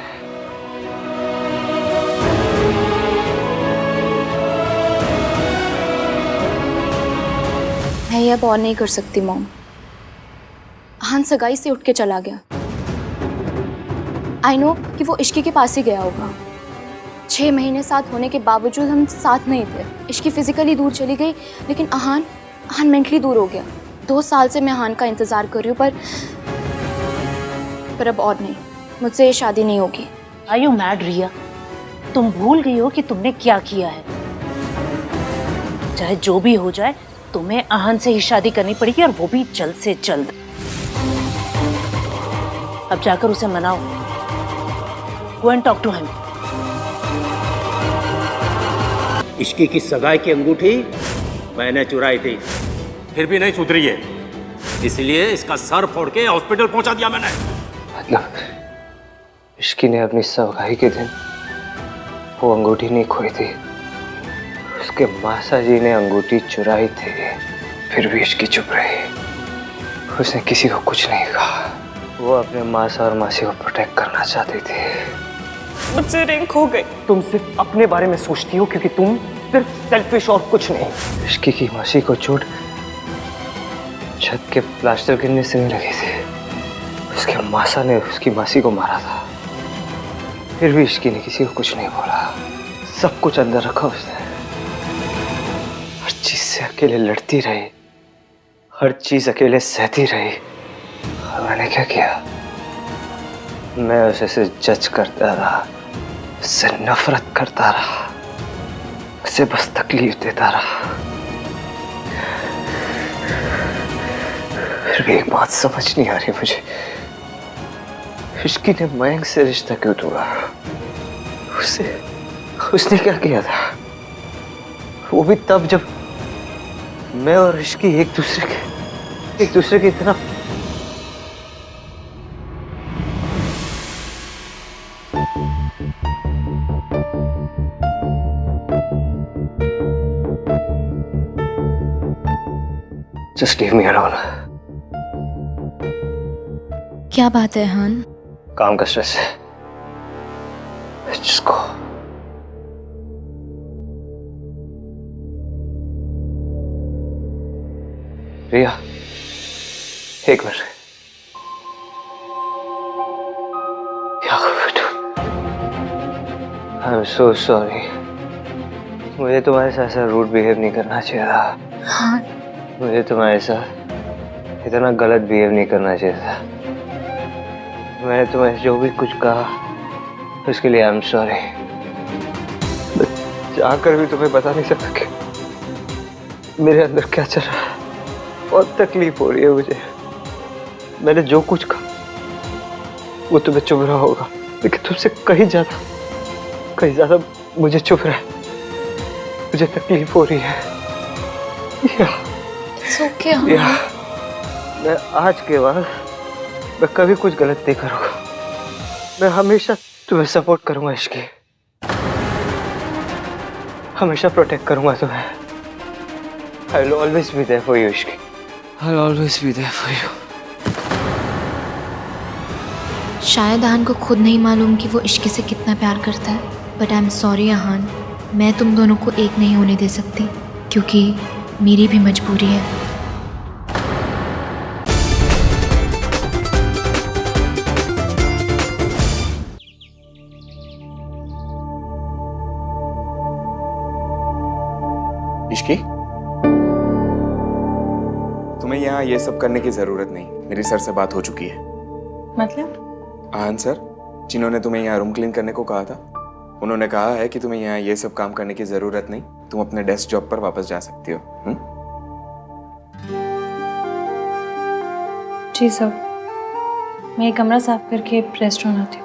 मैं ये अब और नहीं कर सकती मॉम। आहान सगाई से उठ के चला गया। आई नो कि वो इश्की के पास ही गया होगा। 6 महीने साथ होने के बावजूद हम साथ नहीं थे। इश्की फिजिकली दूर चली गई, लेकिन आहान मेंटली दूर हो गया। 2 साल से मैं आहान का इंतजार कर रही हूँ, पर अब और नहीं, मुझसे ये शादी नहीं होगी। आर यू मैड रिया? तुम भूल गई हो कि तुमने क्या किया है। चाहे जो भी हो जाए, तुम्हें आहान से ही शादी करनी पड़ेगी, और वो भी जल्द से जल्द। अब जाकर उसे मनाओ। Go and talk to him. इश्की की सगाई की अंगूठी मैंने चुराई थी, फिर भी नहीं सुधरी है, इसलिए इसका सर फोड़ के हॉस्पिटल पहुंचा दिया मैंने। मतलब इश्की ने अपनी सगाई के दिन वो अंगूठी नहीं खोई थी, उसके मासा जी ने अंगूठी चुराई थी। फिर भी इश्की चुप रही, उसने किसी को कुछ नहीं कहा। वो अपने मासा और मासी को प्रोटेक्ट करना चाहती थी। मुझसे रिंग खो गई। तुम सिर्फ अपने बारे में सोचती हो क्योंकि तुम सिर्फ सेल्फिश और कुछ नहीं। इश्की की मासी को चोट छत के प्लास्टर गिरने से नहीं लगी थी, उसके मासा ने उसकी मासी को मारा था। फिर भी इश्की ने किसी को कुछ नहीं बोला, सब कुछ अंदर रखा उसने। हर चीज से अकेले लड़ती रही, हर चीज अकेले सहती रही। और मैंने क्या किया? मैं उसे जज करता रहा, उससे नफरत करता रहा, उसे बस तकलीफ देता रहा। फिर भी एक बात समझ नहीं आ रही मुझे, इश्की ने मयंक से रिश्ता क्यों तोड़ा? उसने क्या किया था? वो भी तब जब मैं और इश्की एक दूसरे की इतना Just leave me alone. क्या बात है हान? काम का स्ट्रेस है। Just go. रिया, एक मिनट। क्या I'm so sorry. मुझे तुम्हारे साथ ऐसा रूड बिहेव नहीं करना चाहिए था। हाँ। मुझे तुम्हारे साथ इतना गलत बिहेव नहीं करना चाहिए था। मैंने तुम्हें जो भी कुछ कहा उसके लिए आई एम सॉरी। जाकर भी तुम्हें बता नहीं सकता कि मेरे अंदर क्या चल रहा है। बहुत तकलीफ हो रही है मुझे। मैंने जो कुछ कहा वो तुम्हें चुभ रहा होगा, लेकिन तुमसे कहीं ज्यादा मुझे चुभ रहा है। मुझे तकलीफ हो रही है। या, मैं आज के बाद मैं कभी कुछ गलत नहीं करूंगा। मैं हमेशा तुम्हें सपोर्ट करूंगा इश्की, हमेशा प्रोटेक्ट करूंगा तुम्हें। I will always be there for you, Ishki. I'll always be there for you. शायद आहान को खुद नहीं मालूम कि वो इश्की से कितना प्यार करता है, बट आई एम सॉरी आहान, मैं तुम दोनों को एक नहीं होने दे सकती क्योंकि मेरी भी मजबूरी है। इश्की, तुम्हें यहाँ ये सब करने की जरूरत नहीं। मेरी सर से बात हो चुकी है। मतलब? आहान सर, जिन्होंने तुम्हें यहाँ रूम क्लीन करने को कहा था, उन्होंने कहा है कि तुम्हें यहाँ ये सब काम करने की जरूरत नहीं। तुम अपने डेस्क जॉब पर वापस जा सकती हो। जी सर, मैं ये कमरा साफ करके रेस्टोरेंट आती हूँ।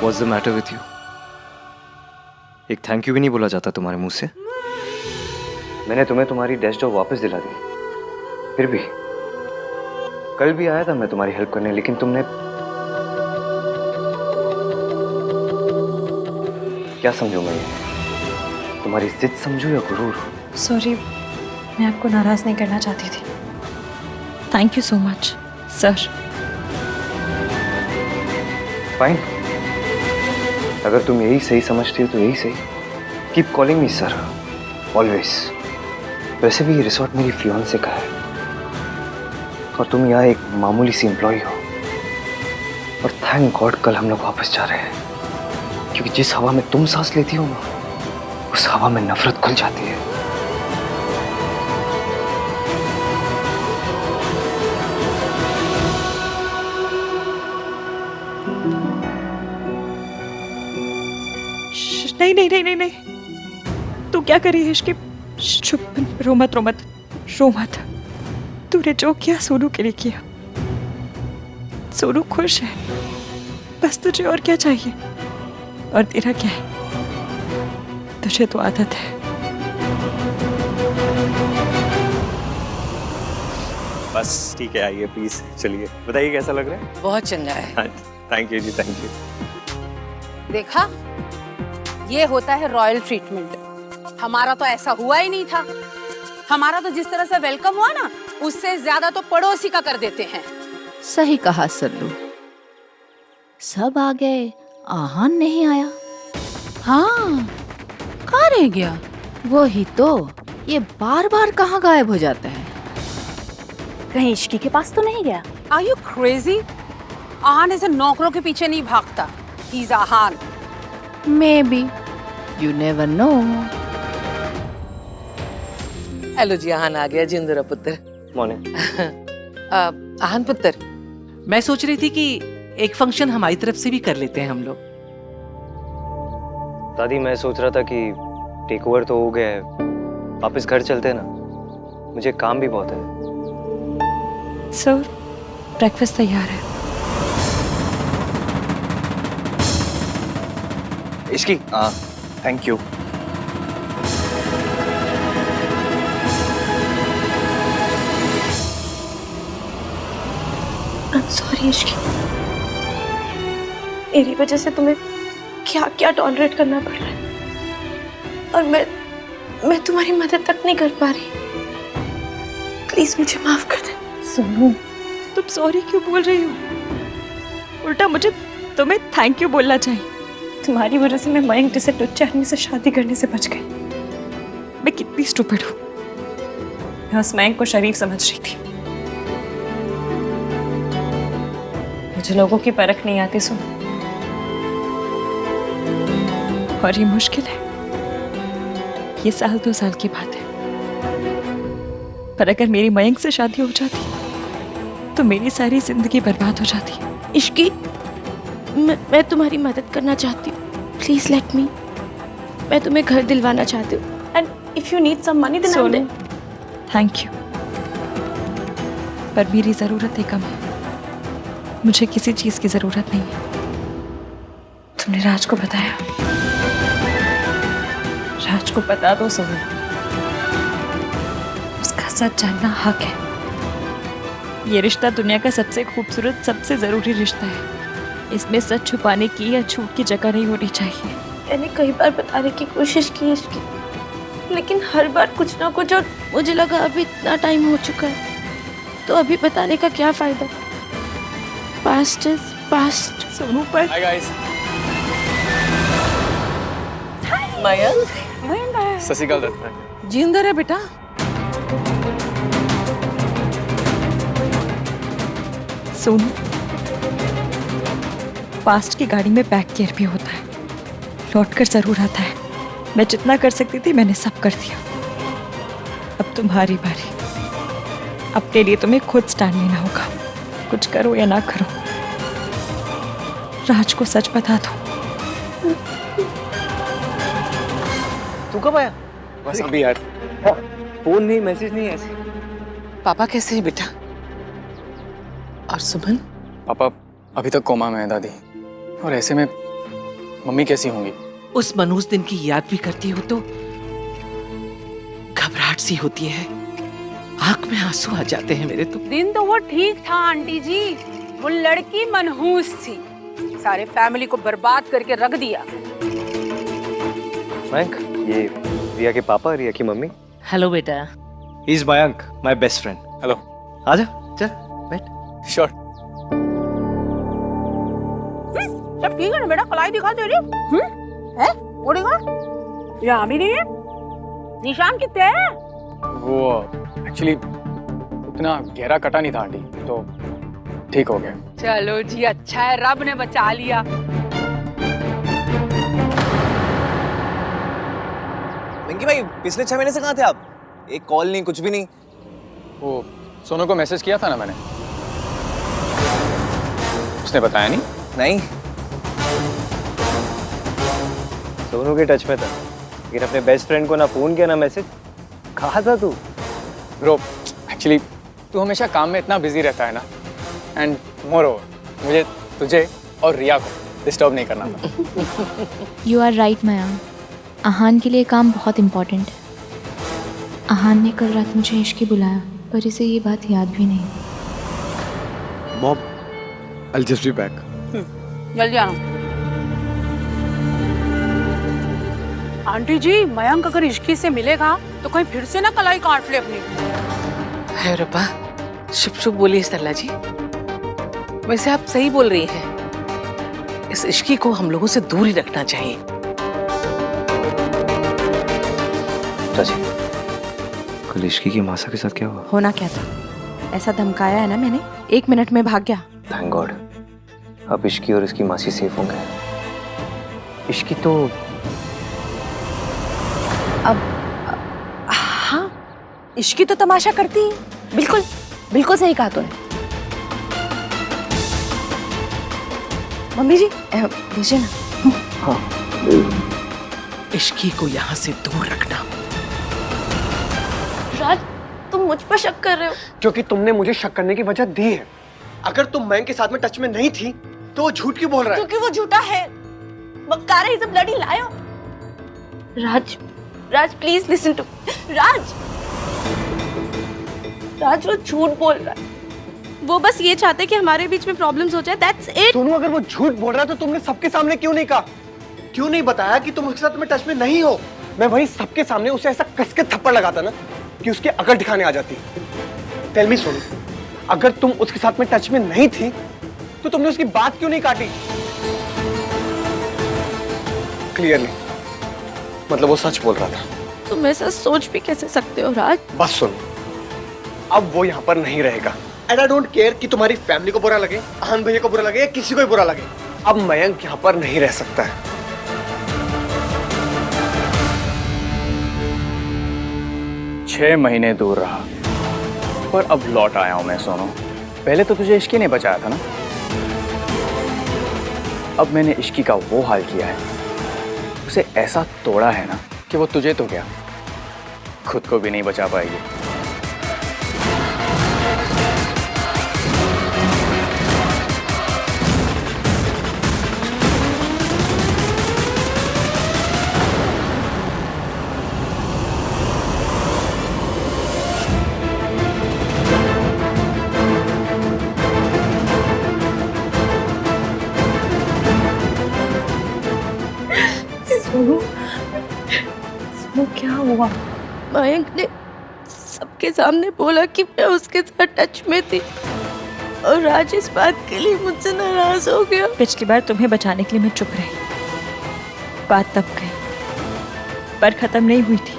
What's the matter with you? एक थैंक यू भी नहीं बोला जाता तुम्हारे मुंह से। मैंने तुम्हें तुम्हारी डेस्क जॉब वापस दिला दी। फिर भी कल भी आया था मैं तुम्हारी हेल्प करने, लेकिन तुमने क्या समझू मैं? तुम्हारी जिद समझू या गुरूर? सॉरी, मैं आपको नाराज नहीं करना चाहती थी। Thank you so much sir. Fine, अगर तुम यही सही समझती हो तो यही सही। Keep calling me sir, always. वैसे भी ये रिसोर्ट मेरी फियांसे का है और तुम यहाँ एक मामूली सी एम्प्लॉय हो। और थैंक गॉड कल हम लोग वापस जा रहे हैं, क्योंकि जिस हवा में तुम सांस लेती हो ना, उस हवा में नफरत खुल जाती है। नहीं नहीं नहीं नहीं नहीं, तू क्या करी है इश्की? चुप, रो मत रो मत रो मत। तूने जो किया सोनू के लिए किया। सोनू खुश है, बस तुझे और क्या चाहिए? और तेरा क्या है? तुझे तो आदत है। बस ठीक है, आइए प्लीज, चलिए बताइए कैसा लग रहा है? बहुत चंगा है। Thank you ji, thank you. देखा, ये होता है रॉयल ट्रीटमेंट। हमारा तो ऐसा हुआ ही नहीं था। हमारा तो जिस तरह से वेलकम हुआ ना, उससे ज्यादा तो पड़ोसी का कर देते हैं। सही कहा सल्लू, सब आ गए, आहान नहीं आया। हाँ, कहाँ रह गया? वही तो, ये बार बार कहाँ गायब हो जाता है? कहीं इश्की के पास तो नहीं गया? Are you crazy? आहान ऐसे नौकरों के पीछे नहीं भागता। He's Aahan. Maybe, you never know. Hello ji, Aahan आ गया। जिंदरा पुत्र। मॉर्निंग। आहान पुत्र, मैं सोच रही थी कि एक फंक्शन हमारी तरफ से भी कर लेते हैं हम लोग। दादी, मैं सोच रहा था कि टेक ओवर तो हो गया है, वापस घर चलते हैं ना, मुझे काम भी बहुत है। सर, ब्रेकफास्ट तैयार है। Ishki, thank you. Sorry Ishki, मेरी वजह से तुम्हें क्या क्या टॉलरेट करना पड़ रहा है, और मैं तुम्हारी मदद तक नहीं कर पा रही। प्लीज मुझे माफ कर दे। सोनू, तुम सॉरी क्यों बोल रही हो? उल्टा मुझे तुम्हें थैंक यू बोलना चाहिए। तुम्हारी वजह से मैं मयंक जैसे टुच्चे आदमी से शादी करने से बच गई। मैं कितनी स्टूपिड हूँ। मैं उस मयंक को शरीफ समझ रही थी। मुझे लोगों की परख नहीं आती सुन, और ये मुश्किल है। ये 1-2 साल की बात है, पर अगर मेरी मयंक से शादी हो जाती तो मेरी सारी जिंदगी बर्बाद हो जाती। इश्की, मैं तुम्हारी मदद करना चाहती हूँ। Please let me. मैं तुम्हें घर दिलवाना चाहती हूँ, and if you need some money then I will. Thank you, पर मेरी जरूरतें कम है। मुझे किसी चीज की जरूरत नहीं है। तुमने राज को बताया? राज को बता दो सोनू, उसका सच जानना हक है। ये रिश्ता दुनिया का सबसे खूबसूरत, सबसे जरूरी रिश्ता है। इसमें सच छुपाने की या झूठ की जगह नहीं होनी चाहिए। मैंने कई बार बताने की कोशिश की इसकी, लेकिन हर बार कुछ ना कुछ, और मुझे लगा अभी इतना टाइम हो चुका है तो अभी बताने का क्या फायदा। Past is past. सोनू पर। Hi guys. मयंक, सत श्री अकाल दत्ता। जिंदर है बेटा। सोनू, पास्ट की गाड़ी में बैक गियर भी होता है, लौट कर जरूर आता है। मैं जितना कर सकती थी मैंने सब कर दिया। अब तुम्हारी बारी। अपने लिए तुम्हें खुद स्टैंड लेना होगा, कुछ करो या ना करो। राज को सच बता दो। तू कब आया? बस अभी यार। फोन नहीं, मैसेज नहीं, ऐसे। पापा कैसे हैं बेटा? और सुमन? पापा अभी तक कोमा में है दादी, और ऐसे में मम्मी कैसी होंगी? उस मनहूस दिन की याद भी करती हो तो घबराहट सी होती है, आंख में आंसू आ जाते हैं मेरे तो। दिन तो वो ठीक था आंटी जी, वो लड़की मनहूस थी, सारे फैमिली को बर्बाद करके रख दिया। मयंक, ये रिया के पापा, रिया की मम्मी। हेलो बेटा। He is Mayank, my best friend. Hello. आजा, चल बैठ। श्योर। सब ठीक है ना बेटा? कलाई दिखा दे रही है? वो दिखा, यहाँ भी नहीं है। निशान कितने हैं? वो एक्चुअली उतना गहरा कटा नहीं था आंटी, तो ठीक हो गया। चलो जी, अच्छा है, रब ने बचा लिया। मिंकी भाई, पिछले 6 महीने से कहाँ थे आप? एक कॉल नहीं, कुछ भी नहीं। वो सोनू को मैसेज किया था ना मैंने, उसने बताया नहीं? नहीं। सोनू के टच में था, लेकिन अपने बेस्ट फ्रेंड को ना फोन किया ना मैसेज। कहाँ था तू? ब्रो, एक्चुअली तू हमेशा काम में इतना बिजी रहता है ना, एंड मोर ओवर मुझे तुझे और रिया को डिस्टर्ब नहीं करना था। यू आर राइट मयंक, आहान के लिए काम बहुत इम्पोर्टेंट है। आहान ने कल रात मुझे इश्की बुलाया पर इसे ये बात याद भी नहीं। Mom, I'll just be back. जल्दी आना। आंटी जी, मयंक अगर इश्की से मिलेगा तो कहीं फिर से ना कलाई काट ले अपनी। है रब्बा, शुभ शुभ बोलिए सरला जी। वैसे आप सही बोल रही हैं, इस इश्की को हम लोगों से दूर ही रखना चाहिए। चाची, कल इश्की की मासा के साथ क्या हुआ? होना क्या था? ऐसा धमकाया है ना मैंने, 1 मिनट में भाग गया। थैंक गॉड, अब इश्की और इसकी मासी सेफ होंगे। इश्की तो अब हाँ, इश्की तो तमाशा करती है। बिल्कुल बिल्कुल सही कहा तूने। मम्मी जी भेजे ना। हाँ, इश्की को यहाँ से दूर रखना। राज, तुम मुझ पर शक कर रहे हो? क्योंकि तुमने मुझे शक करने की वजह दी है। अगर तुम मयंक के साथ में टच में नहीं थी तो वो झूठ क्यों बोल रहा है? क्योंकि वो झूठा है। बकरा is a bloody liar. Raj please listen to. Raj वो झूठ बोल रहा है। वो बस ये चाहते कि हमारे बीच में प्रॉब्लम्स हो जाए, दैट्स इट। सोनू, अगर वो झूठ बोल रहा है तो तुमने सबके सामने क्यों नहीं कहा? क्यों नहीं बताया कि तुम उसके साथ में टच में नहीं हो? मैं वहीं सबके सामने उसे ऐसा कस के थप्पड़ लगाता ना कि उसकी अकल ठिकाने आ जाती। टेल मी सोनू, अगर तुम उसके साथ में टच में नहीं थी तो तुमने उसकी बात क्यों नहीं काटी? क्लियरली मतलब वो सच बोल रहा था। तुम ऐसा सोच भी कैसे सकते हो राज? बस सुनो, अब वो यहाँ पर नहीं रहेगा। एंड आई डोंट केयर कि तुम्हारी फैमिली को बुरा लगे, आहान भैया को बुरा लगे या किसी को भी बुरा लगे। अब मयंक यहाँ पर नहीं रह सकता है। 6 महीने दूर रहा पर अब लौट आया हूं मैं सोनू। पहले तो तुझे इश्की ने बचाया था ना, अब मैंने इश्की का वो हाल किया है, उसे ऐसा तोड़ा है ना कि वो तुझे तो क्या खुद को भी नहीं बचा पाएगी। वो क्या हुआ? मयंक ने सबके सामने बोला कि मैं उसके साथ टच में थी और राज इस बात के लिए मुझसे नाराज हो गया। पिछली बार तुम्हें बचाने के लिए मैं चुप रही, बात तब गई पर खत्म नहीं हुई थी।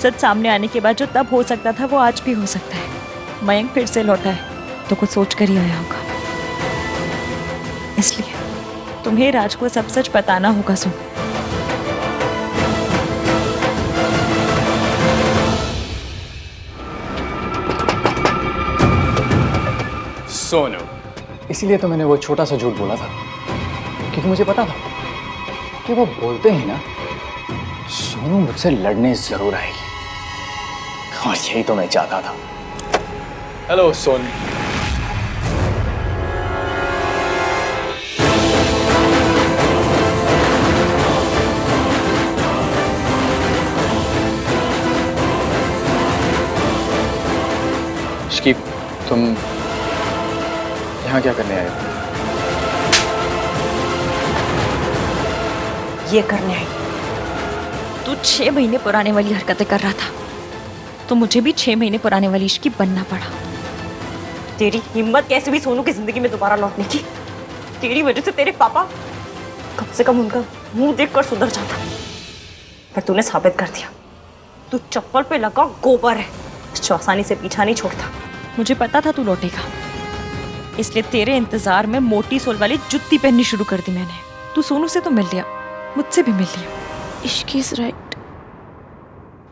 सच सामने आने के बाद जो तब हो सकता था वो आज भी हो सकता है। मयंक फिर से लौटा है तो कुछ सोच कर ही आया होगा, इसलिए तुम्हें राज को सब सच बताना होगा। सोनू, इसीलिए तो मैंने वो छोटा सा झूठ बोला था, क्योंकि मुझे पता था कि वो बोलते हैं ना सोनू मुझसे लड़ने जरूर आएगी, और यही तो मैं चाहता था। हेलो सोनू। इश्की, तुम यहाँ क्या करने आए हो? ये करने आई। तू 6 महीने पुराने वाली हरकतें कर रहा था तो मुझे भी 6 महीने पुराने वाली इश्की बनना पड़ा। तेरी हिम्मत कैसे भी सोनू की जिंदगी में दोबारा लौटने की? तेरी वजह से तेरे पापा कम से कम उनका मुंह देखकर सुधर जाता, पर तूने साबित कर दिया तू चप्पल पे लगा गोबर है, जो आसानी से पीछा नहीं छोड़ता। मुझे पता था तू लौटेगा, इसलिए तेरे इंतजार में मोटी सोल वाली जुत्ती पहननी शुरू कर दी मैंने। तू सोनू से तो मिल लिया, मुझसे भी मिल लिया। इश्की इज राइट,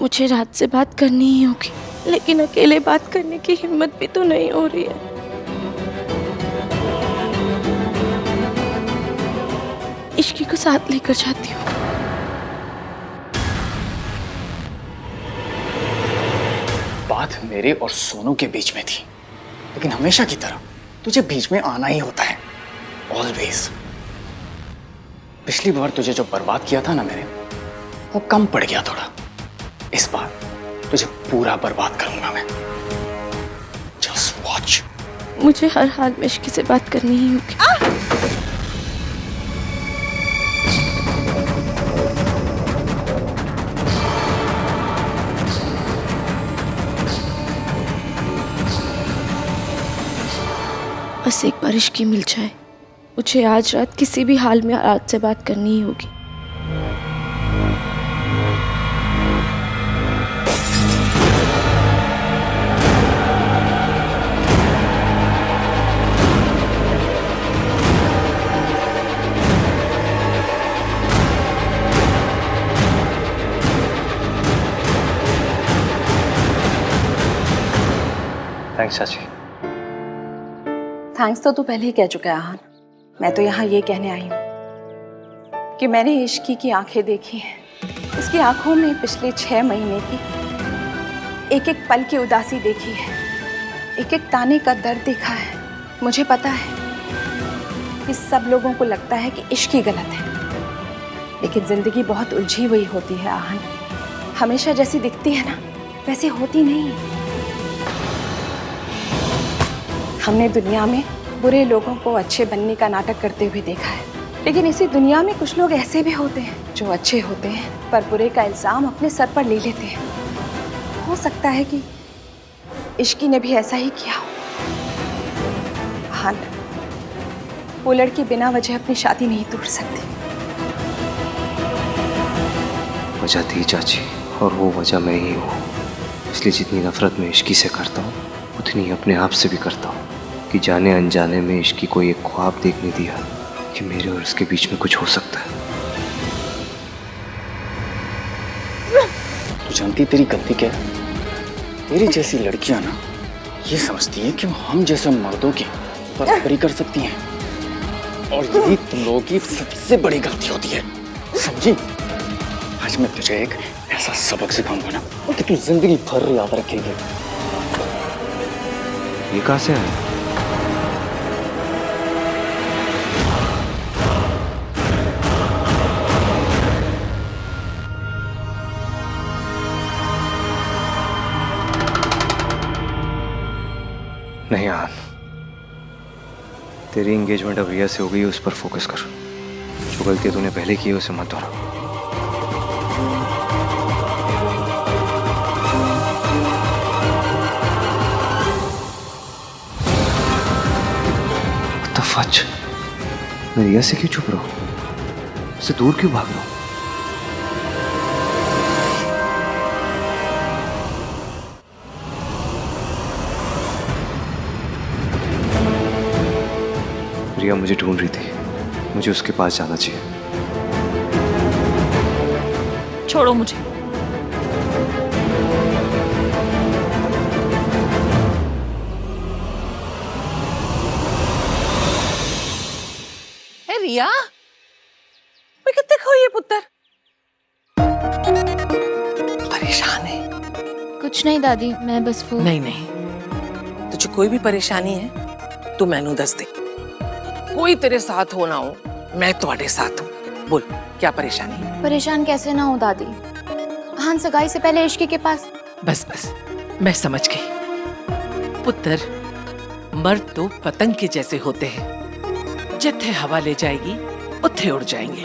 मुझे रात से बात करनी ही होगी, लेकिन अकेले बात करने की हिम्मत भी तो नहीं हो रही है। इश्की को साथ लेकर जाती हूँ। बात मेरे और सोनू के बीच में थी, लेकिन हमेशा की तरह तुझे बीच में आना ही होता है। ऑलवेज। पिछली बार तुझे जो बर्बाद किया था ना मैंने, वो कम पड़ गया थोड़ा। इस बार तुझे पूरा बर्बाद करूंगा मैं। Just watch. मुझे हर हाल में इश्की से बात करनी ही होगी। बस एक बार इश्की मिल जाए, मुझे आज रात किसी भी हाल में आज से बात करनी ही होगी। थैंक्स चाची। थैंक्स तो तू पहले ही कह चुका है आहान। मैं तो यहाँ ये कहने आई हूँ कि मैंने इश्की की आंखें देखी हैं। उसकी आंखों में पिछले 6 महीने की एक एक पल की उदासी देखी है, एक एक ताने का दर्द देखा है। मुझे पता है कि सब लोगों को लगता है कि इश्क ही गलत है, लेकिन जिंदगी बहुत उलझी हुई होती है आहान। हमेशा जैसी दिखती है ना, वैसे होती नहीं। हमने दुनिया में बुरे लोगों को अच्छे बनने का नाटक करते हुए देखा है, लेकिन इसी दुनिया में कुछ लोग ऐसे भी होते हैं जो अच्छे होते हैं पर बुरे का इल्जाम अपने सर पर ले लेते हैं। हो सकता है कि इश्की ने भी ऐसा ही किया हो। हाँ, वो लड़की बिना वजह अपनी शादी नहीं तोड़ सकती। वजह थी चाची, और वो वजह मैं ही हूँ। इसलिए जितनी नफरत मैं इश्की से करता हूँ, उतनी अपने आप से भी करता हूँ कि जाने अनजाने में इश्की को एक ख्वाब देखने दिया कि मेरे और उसके बीच में कुछ हो सकता है। तू जानती तेरी गलती क्या है? तेरी जैसी लड़कियां ना ये समझती हैं कि हम जैसे मर्दों की बराबरी कर सकती हैं, और यही तुम लोगों की सबसे बड़ी गलती होती है, समझी? आज मैं तुझे एक ऐसा सबक सिखाऊंगा ना कि तू जिंदगी भर याद रखेगी। ये कहाँ से आया? नहीं आन, तेरी एंगेजमेंट अब रिया से हो गई, उस पर फोकस कर। जो गलती तूने पहले की है उसे मत दोहरा। फच, मैं रिया से क्यों चुप रहा हूं? उससे दूर क्यों भाग रहा हूं? रिया मुझे ढूंढ रही थी, मुझे उसके पास जाना चाहिए। छोड़ो मुझे। रिया, मैं कितने खोई है पुत्र? परेशान है? कुछ नहीं दादी, मैं बस वो नहीं नहीं, तुझे कोई भी परेशानी है तू मैनू दस दे। कोई तेरे साथ हो ना हो, मैं तुम्हारे साथ हूँ। बोल क्या परेशानी है? परेशान कैसे ना हो दादी, आहान सगाई से पहले इश्की के पास। बस बस, मैं समझ गई पुत्र। मर्द तो पतंग के जैसे होते हैं, जिथे हवा ले जाएगी उथे उड़ जाएंगे,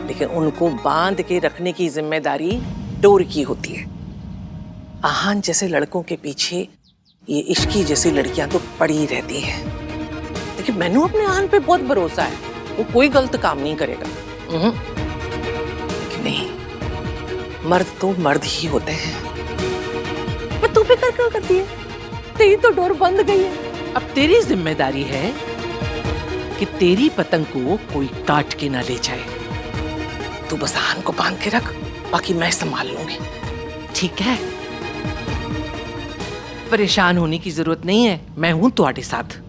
लेकिन उनको बांध के रखने की जिम्मेदारी डोर की होती है। आहान जैसे लड़कों के पीछे ये इश्की जैसी लड़कियां तो पड़ी रहती हैं, लेकिन मैंने अपने आहान पे बहुत भरोसा है, वो कोई गलत काम नहीं करेगा। लेकिन नहीं, मर्द तो मर्द ही होते हैं। पर तू फिक्र क्यों करती है? तेरी तो डोर बंद गई है। अब तेरी जिम्मेदारी है कि तेरी पतंग को कोई काट के ना ले जाए। तू बस आहान को बांध के रख, बाकी मैं संभाल लूंगी, ठीक है? परेशान होने की जरूरत नहीं है, मैं हूं तुम्हारे साथ।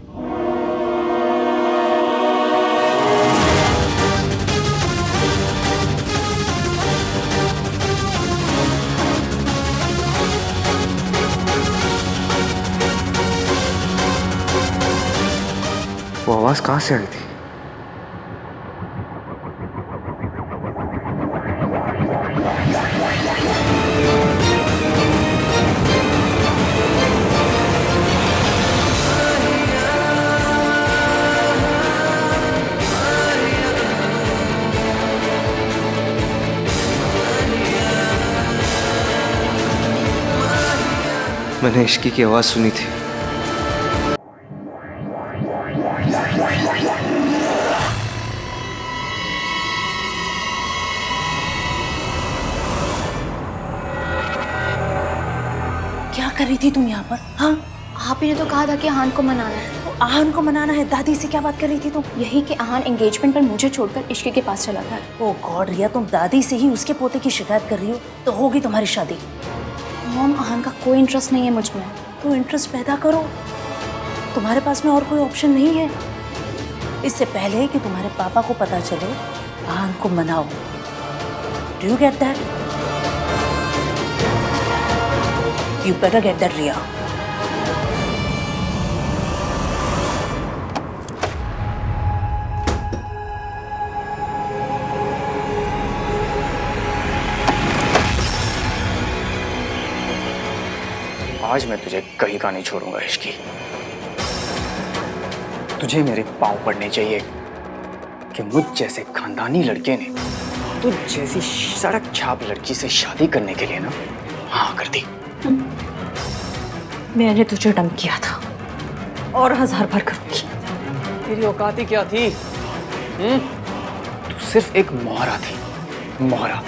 वो आवाज कहाँ से आई थी? मैंने इश्की की आवाज सुनी थी। क्या कर रही थी तुम यहाँ पर? हाँ, आप ही ने तो कहा था कि आहान को मनाना है। आहान को मनाना है? दादी से क्या बात कर रही थी तुम? यही कि आहान एंगेजमेंट पर मुझे छोड़कर इश्की के पास चला गया। ओ गॉड रिया, तुम दादी से ही उसके पोते की शिकायत कर रही हो? तो होगी तुम्हारी शादी। मॉम, आहान का कोई इंटरेस्ट नहीं है मुझ में। तो इंटरेस्ट पैदा करो, तुम्हारे पास में और कोई ऑप्शन नहीं है। इससे पहले कि तुम्हारे पापा को पता चले, आहान को मनाओ। Do you get that? You better get that Riya. आज मैं तुझे कहीं का नहीं छोड़ूंगा इश्की। तुझे मेरे पांव पड़ने चाहिए कि मुझ जैसे खानदानी लड़के ने तुझ जैसी सड़क छाप लड़की से शादी करने के लिए ना हाँ कर दी। मैंने तुझे डंप किया था और 1000 बार करूंगी। तेरी औकात ही क्या थी? तू सिर्फ एक मोहरा थी, मोहरा,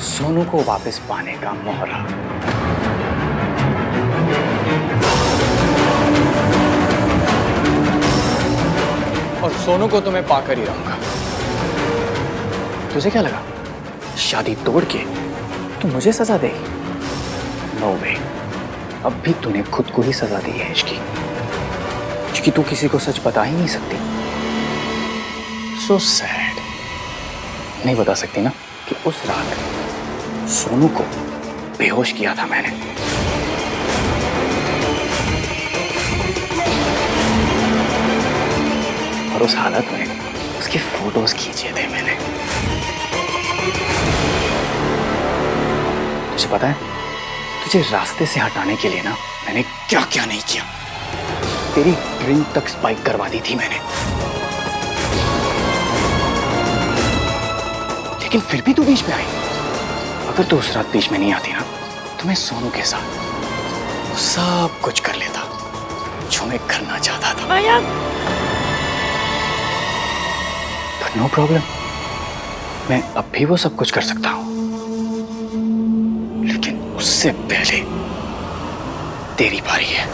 सोनू को वापस पाने का मोहरा। और सोनू को तो मैं पाकर ही रहूंगा। तुझे क्या लगा शादी तोड़ के तू मुझे सजा देगी? नो वे, अब भी तूने खुद को ही सजा दी है इश्की, क्योंकि तू किसी को सच बता ही नहीं सकती। So sad. नहीं बता सकती ना कि उस रात सोनू को बेहोश किया था मैंने। और उस हालत में उसके फोटोज खींचे थे मैंने। तुझे पता है, तुझे रास्ते से हटाने के लिए ना मैंने क्या क्या नहीं किया। तेरी ड्रिंक तक स्पाइक करवा दी थी मैंने, लेकिन फिर भी तू बीच में आई। अगर तू उस रात बीच में नहीं आती ना तो मैं सोनू के साथ सब कुछ कर लेता जो मैं करना चाहता था। नो प्रॉब्लम, मैं अब भी वो सब कुछ कर सकता हूं, लेकिन उससे पहले तेरी बारी है।